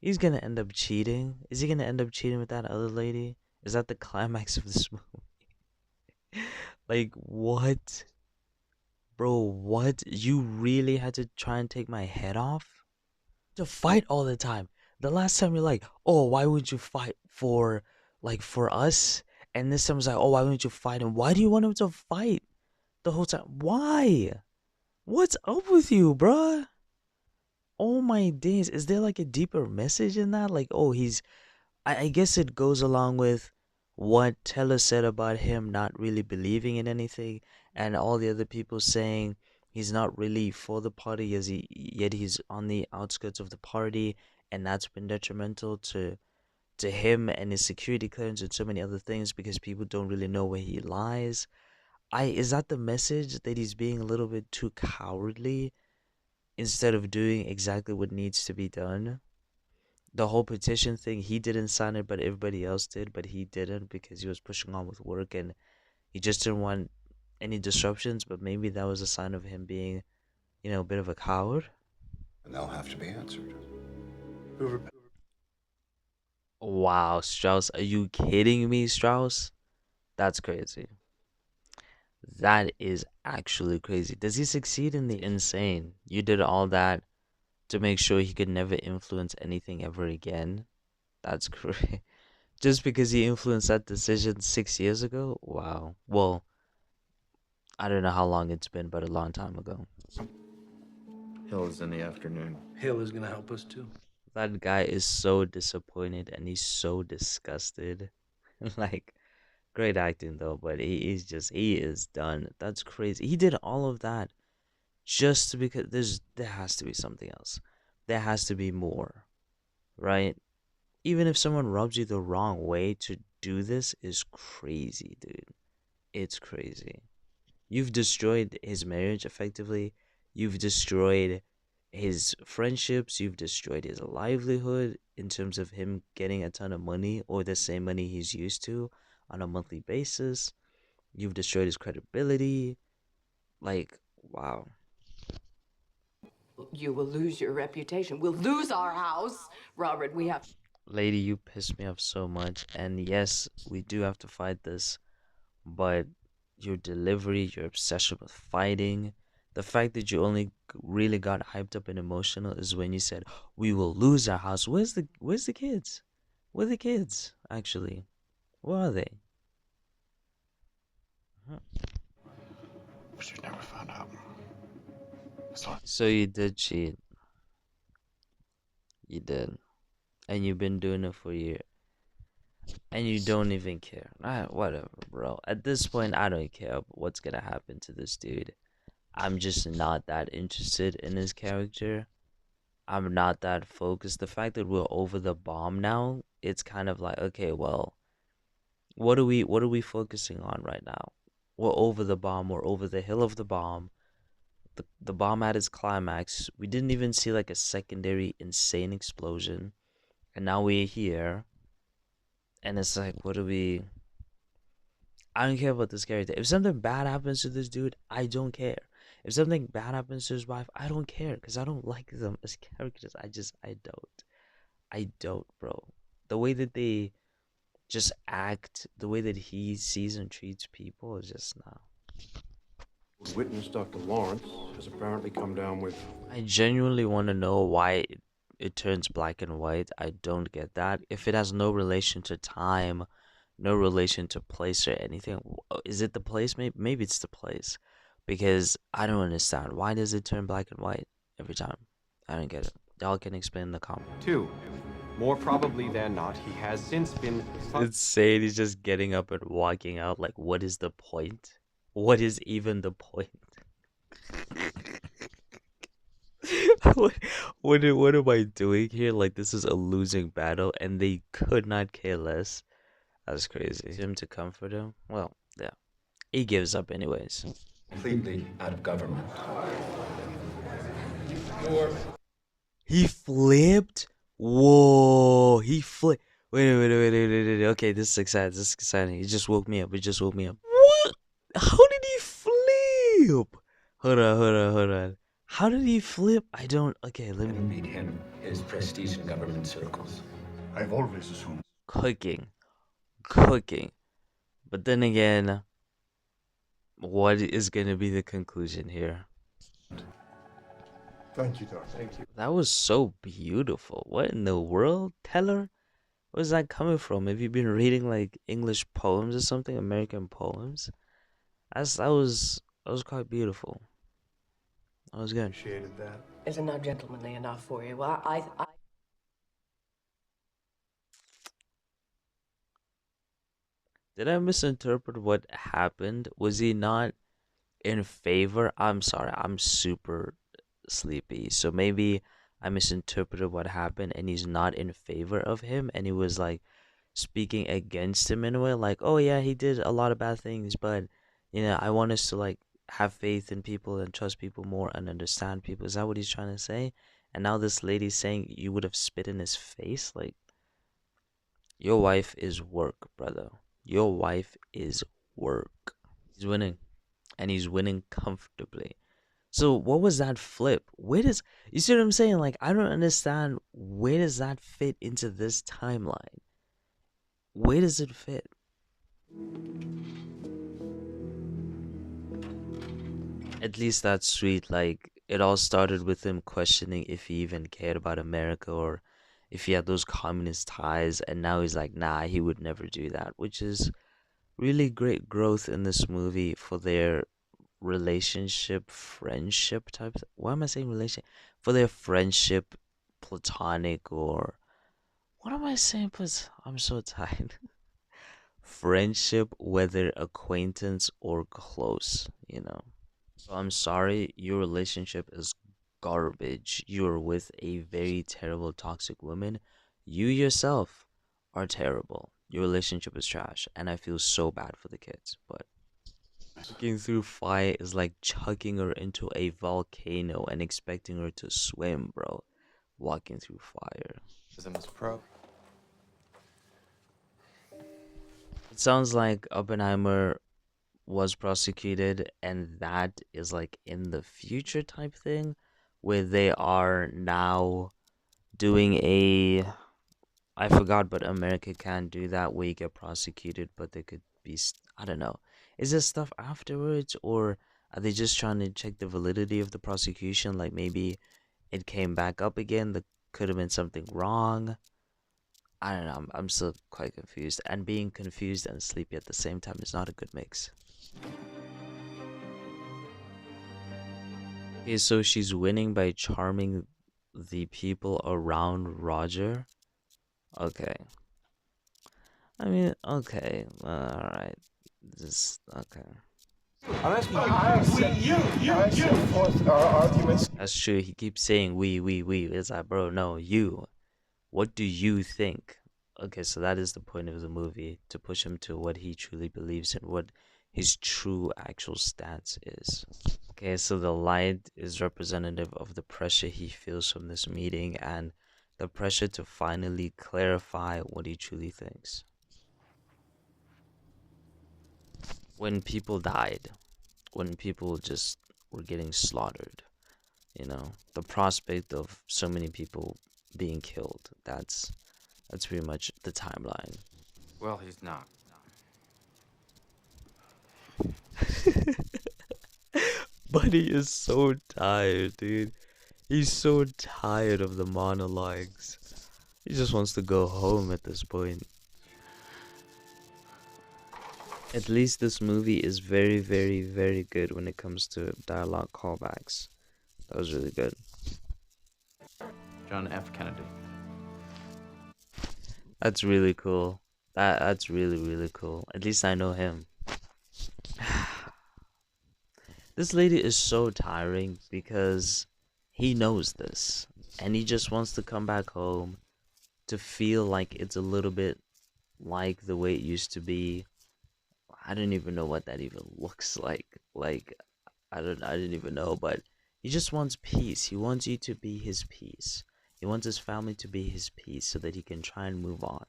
He's gonna end up cheating. Is he gonna end up cheating with that other lady? Is that the climax of this movie? Like, what? Bro, what? You really had to try and take my head off? To fight all the time. The last time you're like, oh, why would you fight for, like, for us? And this time it's like, oh, why wouldn't you fight him? Why do you want him to fight the whole time? Why? What's up with you, bruh? Oh my days. Is there like a deeper message in that? Like, oh, I guess it goes along with what Teller said about him not really believing in anything, and all the other people saying he's not really for the party, as yet he's on the outskirts of the party, and that's been detrimental to him and his security clearance and so many other things because people don't really know where he lies. Is that the message that he's being a little bit too cowardly instead of doing exactly what needs to be done? The whole petition thing, he didn't sign it, but everybody else did, but he didn't because he was pushing on with work and he just didn't want any disruptions. But maybe that was a sign of him being, a bit of a coward. And they'll have to be answered. Wow, Strauss, are you kidding me, Strauss? That's crazy. That is actually crazy. Does he succeed in the insane? You did all that to make sure he could never influence anything ever again? That's crazy. Just because he influenced that decision 6 years ago? Wow. Well, I don't know how long it's been, but a long time ago. Hill is in the afternoon. Hill is gonna help us too. That guy is so disappointed and he's so disgusted. Like, great acting though, but he is done. That's crazy. He did all of that just because there has to be something else. There has to be more, right? Even if someone rubs you the wrong way, to do this is crazy, dude. It's crazy. You've destroyed his marriage effectively. You've destroyed his friendships. You've destroyed his livelihood in terms of him getting a ton of money or the same money he's used to on a monthly basis. You've destroyed his credibility. Like, wow. You will lose your reputation. We'll lose our house. Robert, we have. Lady, you piss me off so much. And yes, we do have to fight this, but your delivery, your obsession with fighting, the fact that you only really got hyped up and emotional is when you said, "We will lose our house." Where's the kids? Where are the kids, actually? Where are they? Huh. We should never find out. So you did cheat. You did. And you've been doing it for years. And you don't even care. Whatever, bro. At this point, I don't care what's gonna happen to this dude. I'm just not that interested in his character. I'm not that focused. The fact that we're over the bomb now, it's kind of like, okay, well, what are we focusing on right now? We're over the bomb, we're over the hill of the bomb. The bomb had its climax. We didn't even see like a secondary insane explosion. And now we're here. And it's like, what do we I don't care about this character. If something bad happens to this dude, I don't care. If something bad happens to his wife, I don't care because I don't like them as characters. I don't. I don't, bro. The way that they just act, the way that he sees and treats people is just not. Witness Dr. Lawrence has apparently come down with. I genuinely want to know why it turns black and white. I don't get that. If it has no relation to time, no relation to place or anything, is it the place? Maybe it's the place, because I don't understand. Why does it turn black and white every time? I don't get it. Y'all can explain in the comments. 2. More probably than not, he has since been. It's saying he's just getting up and walking out. Like, what is the point? What is even the point? what am I doing here? Like, this is a losing battle, and they could not care less. That's crazy. Him to comfort him? Well, yeah. He gives up anyways. Completely out of government. He flipped? Whoa. He flipped. Wait. Okay, this is exciting. This is exciting. He just woke me up. What? How did he flip? Hold on. How did he flip? I don't. Okay, let me. Beat him, his prestige in government circles. I've always assumed. Cooking. But then again, what is going to be the conclusion here? Thank you, Doc. Thank you. That was so beautiful. What in the world, Teller? Where's that coming from? Have you been reading like English poems or something? American poems? That was quite beautiful. That was good. Appreciated that. Is it not gentlemanly enough for you? Well, I Did I misinterpret what happened? Was he not in favor? I'm sorry, I'm super sleepy. So maybe I misinterpreted what happened and he's not in favor of him and he was like speaking against him in a way, like, oh yeah, he did a lot of bad things, but I want us to like have faith in people and trust people more and understand people. Is that what he's trying to say? And now this lady's saying you would have spit in his face? Like, your wife is work, brother. Your wife is work. He's winning. And he's winning comfortably. So what was that flip? You see what I'm saying? Like, I don't understand, where does that fit into this timeline? Where does it fit? At least that's sweet. Like, it all started with him questioning if he even cared about America or if he had those communist ties, and now he's like, nah, he would never do that, which is really great growth in this movie for their relationship, friendship type. Why am I saying relation? For their friendship, platonic, or what am I saying? I'm so tired. Friendship, whether acquaintance or close, you know. So I'm sorry, your relationship is garbage. You're with a very terrible, toxic woman. You yourself are terrible. Your relationship is trash, and I feel so bad for the kids. But looking through fire is like chucking her into a volcano and expecting her to swim, bro. Walking through fire. Pro. It sounds like Oppenheimer was prosecuted, and that is like in the future type thing, where they are now doing a, I forgot, but America can do that where you get prosecuted, but they could be, I don't know. Is there stuff afterwards, or are they just trying to check the validity of the prosecution? Like maybe it came back up again, there could have been something wrong. I don't know, I'm still quite confused, and being confused and sleepy at the same time is not a good mix. Okay, so she's winning by charming the people around Roger. Okay. I mean, okay. Alright. Just, okay. That's true. He keeps saying we. It's like, bro, no, you. What do you think? Okay, so that is the point of the movie, to push him to what he truly believes in, what his true actual stance is. Okay, so the light is representative of the pressure he feels from this meeting and the pressure to finally clarify what he truly thinks. When people died, when people just were getting slaughtered, you know, the prospect of so many people being killed, that's pretty much the timeline. Well, he's not. Buddy is so tired, dude. He's so tired of the monologues. He just wants to go home at this point. At least this movie is very, very, very good when it comes to dialogue callbacks. That was really good. John F. Kennedy. That's really cool. That's really, really cool. At least I know him. This lady is so tiring because he knows this. And he just wants to come back home to feel like it's a little bit like the way it used to be. I don't even know what that even looks like. Like, I didn't even know, but he just wants peace. He wants you to be his peace. He wants his family to be his peace so that he can try and move on.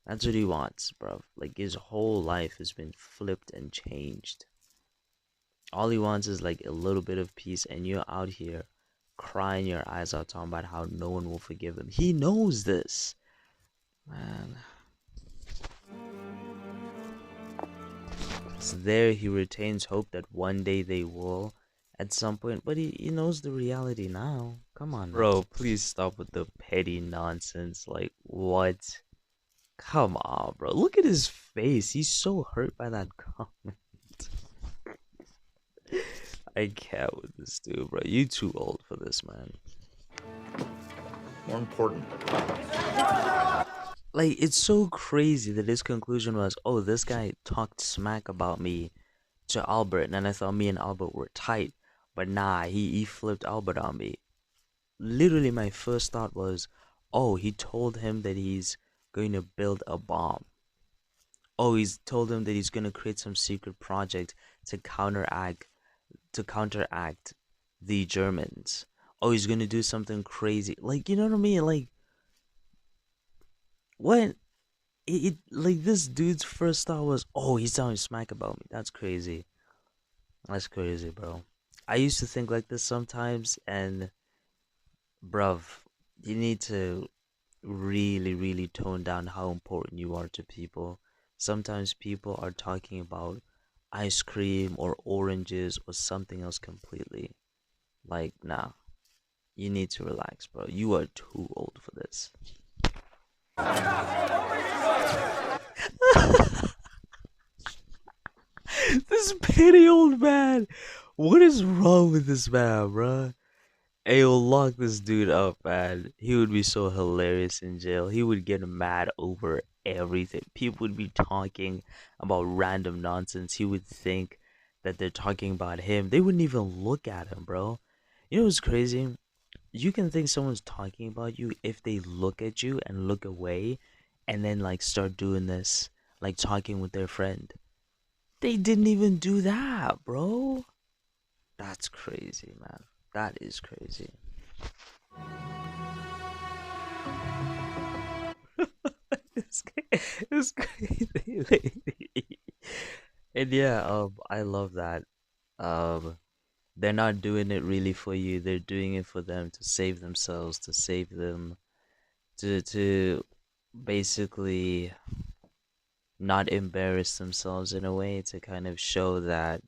That's what he wants, bro. Like, his whole life has been flipped and changed. All he wants is like a little bit of peace, and you're out here crying your eyes out talking about how no one will forgive him. He knows this, man. So there he retains hope that one day they will at some point, but he knows the reality now. Come on, bro, please stop with the petty nonsense. Like, what? Come on, bro. Look at his face. He's so hurt by that comment. I can't with this dude, bro. You too old for this, man. More important. Like, it's so crazy that his conclusion was, oh, this guy talked smack about me to Albert, and I thought me and Albert were tight. But nah, he flipped Albert on me. Literally, my first thought was, oh, he told him that he's going to build a bomb. Oh, he's told him that he's going to create some secret project to counteract the Germans. Oh, he's gonna do something crazy. Like, you know what I mean? Like, what? Like, this dude's first thought was, oh, he's telling smack about me. That's crazy. That's crazy, bro. I used to think like this sometimes, and bruv, you need to really, really tone down how important you are to people. Sometimes people are talking about ice cream or oranges or something else completely. Like, nah. You need to relax, bro. You are too old for this. This petty old man. What is wrong with this man, bro? Hey, yo, lock this dude up, man. He would be so hilarious in jail. He would get mad over everything. People would be talking about random nonsense. He would think that they're talking about him. They wouldn't even look at him, bro. You know what's crazy? You can think someone's talking about you if they look at you and look away and then like start doing this, like talking with their friend. They didn't even do that, bro. That's crazy, man. That is crazy. it's, it's crazy. And yeah, I love that. Um, they're not doing it really for you. They're doing it for them to save themselves, to save them, to basically not embarrass themselves in a way, to kind of show that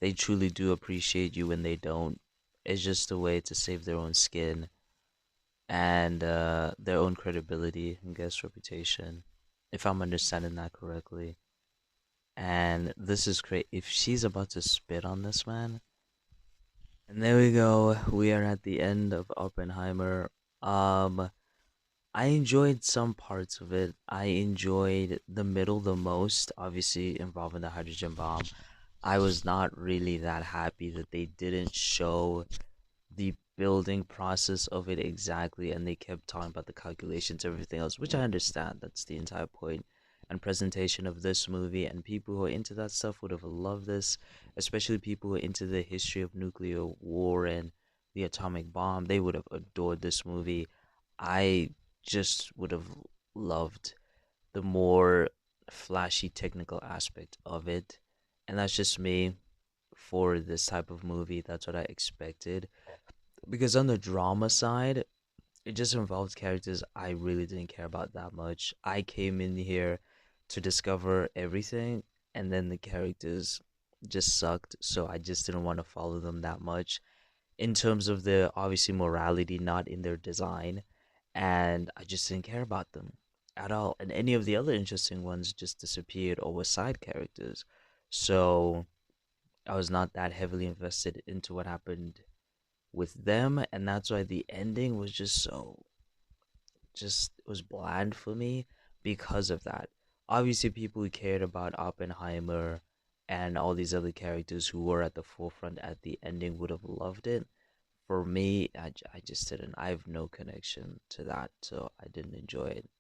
they truly do appreciate you when they don't. It's just a way to save their own skin and their own credibility and guess reputation, if I'm understanding that correctly. And this is great. If she's about to spit on this man, and there we go. We are at the end of Oppenheimer. Um, I enjoyed some parts of it. I enjoyed the middle the most, obviously involving the hydrogen bomb. I was not really that happy that they didn't show the building process of it exactly, and they kept talking about the calculations, everything else, which I understand. That's the entire point and presentation of this movie, and people who are into that stuff would have loved this, especially people who are into the history of nuclear war and the atomic bomb. They would have adored this movie. I just would have loved the more flashy technical aspect of it, and that's just me for this type of movie. That's what I expected. Because on the drama side, it just involved characters I really didn't care about that much. I came in here to discover everything, and then the characters just sucked, so I just didn't want to follow them that much. In terms of the obviously morality, not in their design, and I just didn't care about them at all. And any of the other interesting ones just disappeared or were side characters. So I was not that heavily invested into what happened with them, and that's why the ending was just so just it was bland for me because of that. Obviously, people who cared about Oppenheimer and all these other characters who were at the forefront at the ending would have loved it. For me, I just didn't. I have no connection to that, so I didn't enjoy it.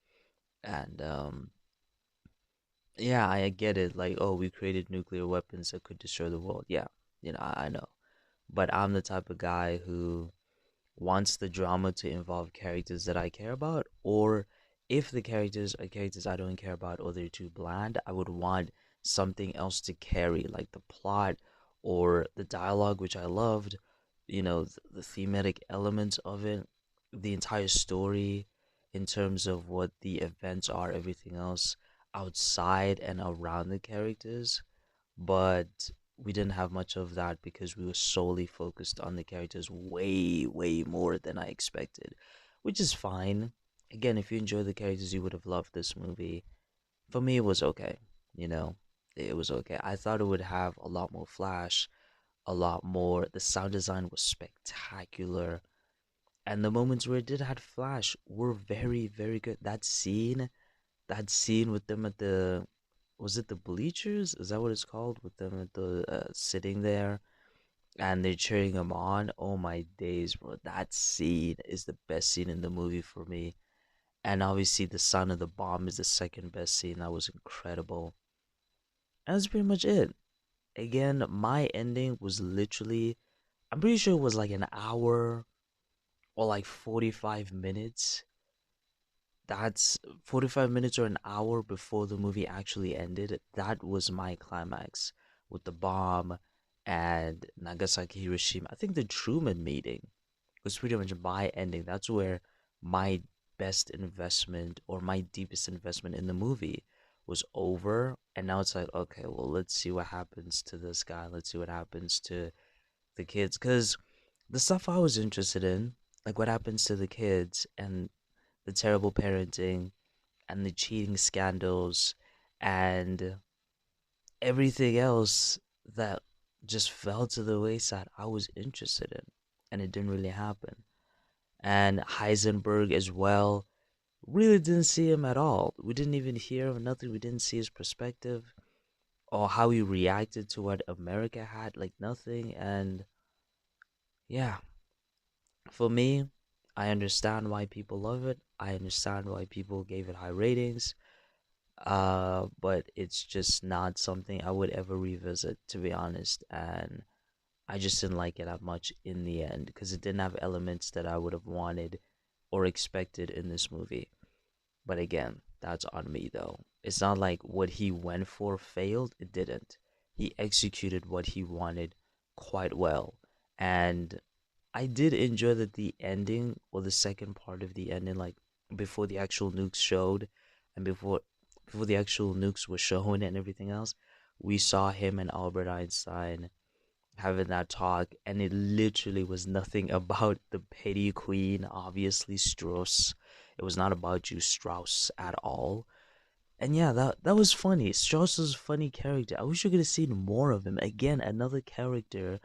And yeah, I get it. Like, oh, we created nuclear weapons that could destroy the world. Yeah, I know. But I'm the type of guy who wants the drama to involve characters that I care about, or if the characters are characters I don't care about or they're too bland, I would want something else to carry, like the plot or the dialogue, which I loved, the thematic elements of it, the entire story in terms of what the events are, everything else outside and around the characters. But we didn't have much of that because we were solely focused on the characters way, way more than I expected, which is fine. Again, if you enjoy the characters, you would have loved this movie. For me, it was okay. You know, it was okay. I thought it would have a lot more flash, a lot more. The sound design was spectacular, and the moments where it did had flash were very, very good. That scene with them at the was it the bleachers? Is that what it's called? With them at the sitting there and they're cheering him on. Oh my days, bro! That scene is the best scene in the movie for me. And obviously, the sound of the bomb is the second best scene. That was incredible. And that's pretty much it. Again, my ending was literally, I'm pretty sure it was like an hour or like 45 minutes. That's 45 minutes or an hour before the movie actually ended. That was my climax with the bomb and Nagasaki, Hiroshima. I think the Truman meeting was pretty much my ending. That's where my best investment or my deepest investment in the movie was over. And now it's like, okay, well, let's see what happens to this guy. Let's see what happens to the kids. Because the stuff I was interested in, like what happens to the kids and the terrible parenting and the cheating scandals and everything else that just fell to the wayside I was interested in, and it didn't really happen. And Heisenberg as well, really didn't see him at all. We didn't even hear of nothing. We didn't see his perspective or how he reacted to what America had, like nothing. And yeah, for me, I understand why people love it. I understand why people gave it high ratings. But it's just not something I would ever revisit, to be honest. And I just didn't like it that much in the end because it didn't have elements that I would have wanted or expected in this movie. But again, that's on me though. It's not like what he went for failed, it didn't. He executed what he wanted quite well. And I did enjoy that the ending or the second part of the ending, like before the actual nukes showed and before the actual nukes were shown and everything else, we saw him and Albert Einstein having that talk, and it literally was nothing about the petty queen, obviously Strauss. It was not about you, Strauss, at all. And yeah, that was funny. Strauss was a funny character. I wish we could have seen more of him. Again, another character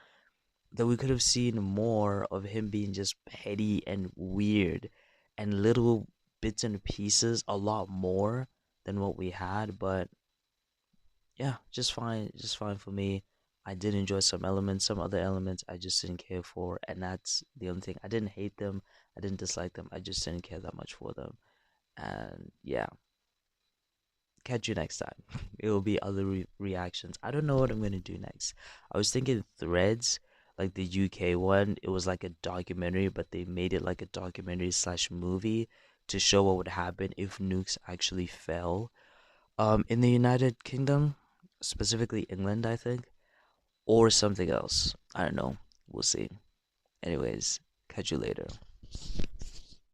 that we could have seen more of him being just petty and weird and little bits and pieces, a lot more than what we had. But yeah, just fine for me. I did enjoy some elements, some other elements I just didn't care for, and that's the only thing. I didn't hate them, I didn't dislike them, I just didn't care that much for them. And yeah, catch you next time. It will be other reactions. I don't know what I'm gonna do next. I was thinking Threads, like the UK one. It was like a documentary, but they made it like a documentary slash movie to show what would happen if nukes actually fell. In the United Kingdom, specifically England, I think, or something else. I don't know. We'll see. Anyways, catch you later.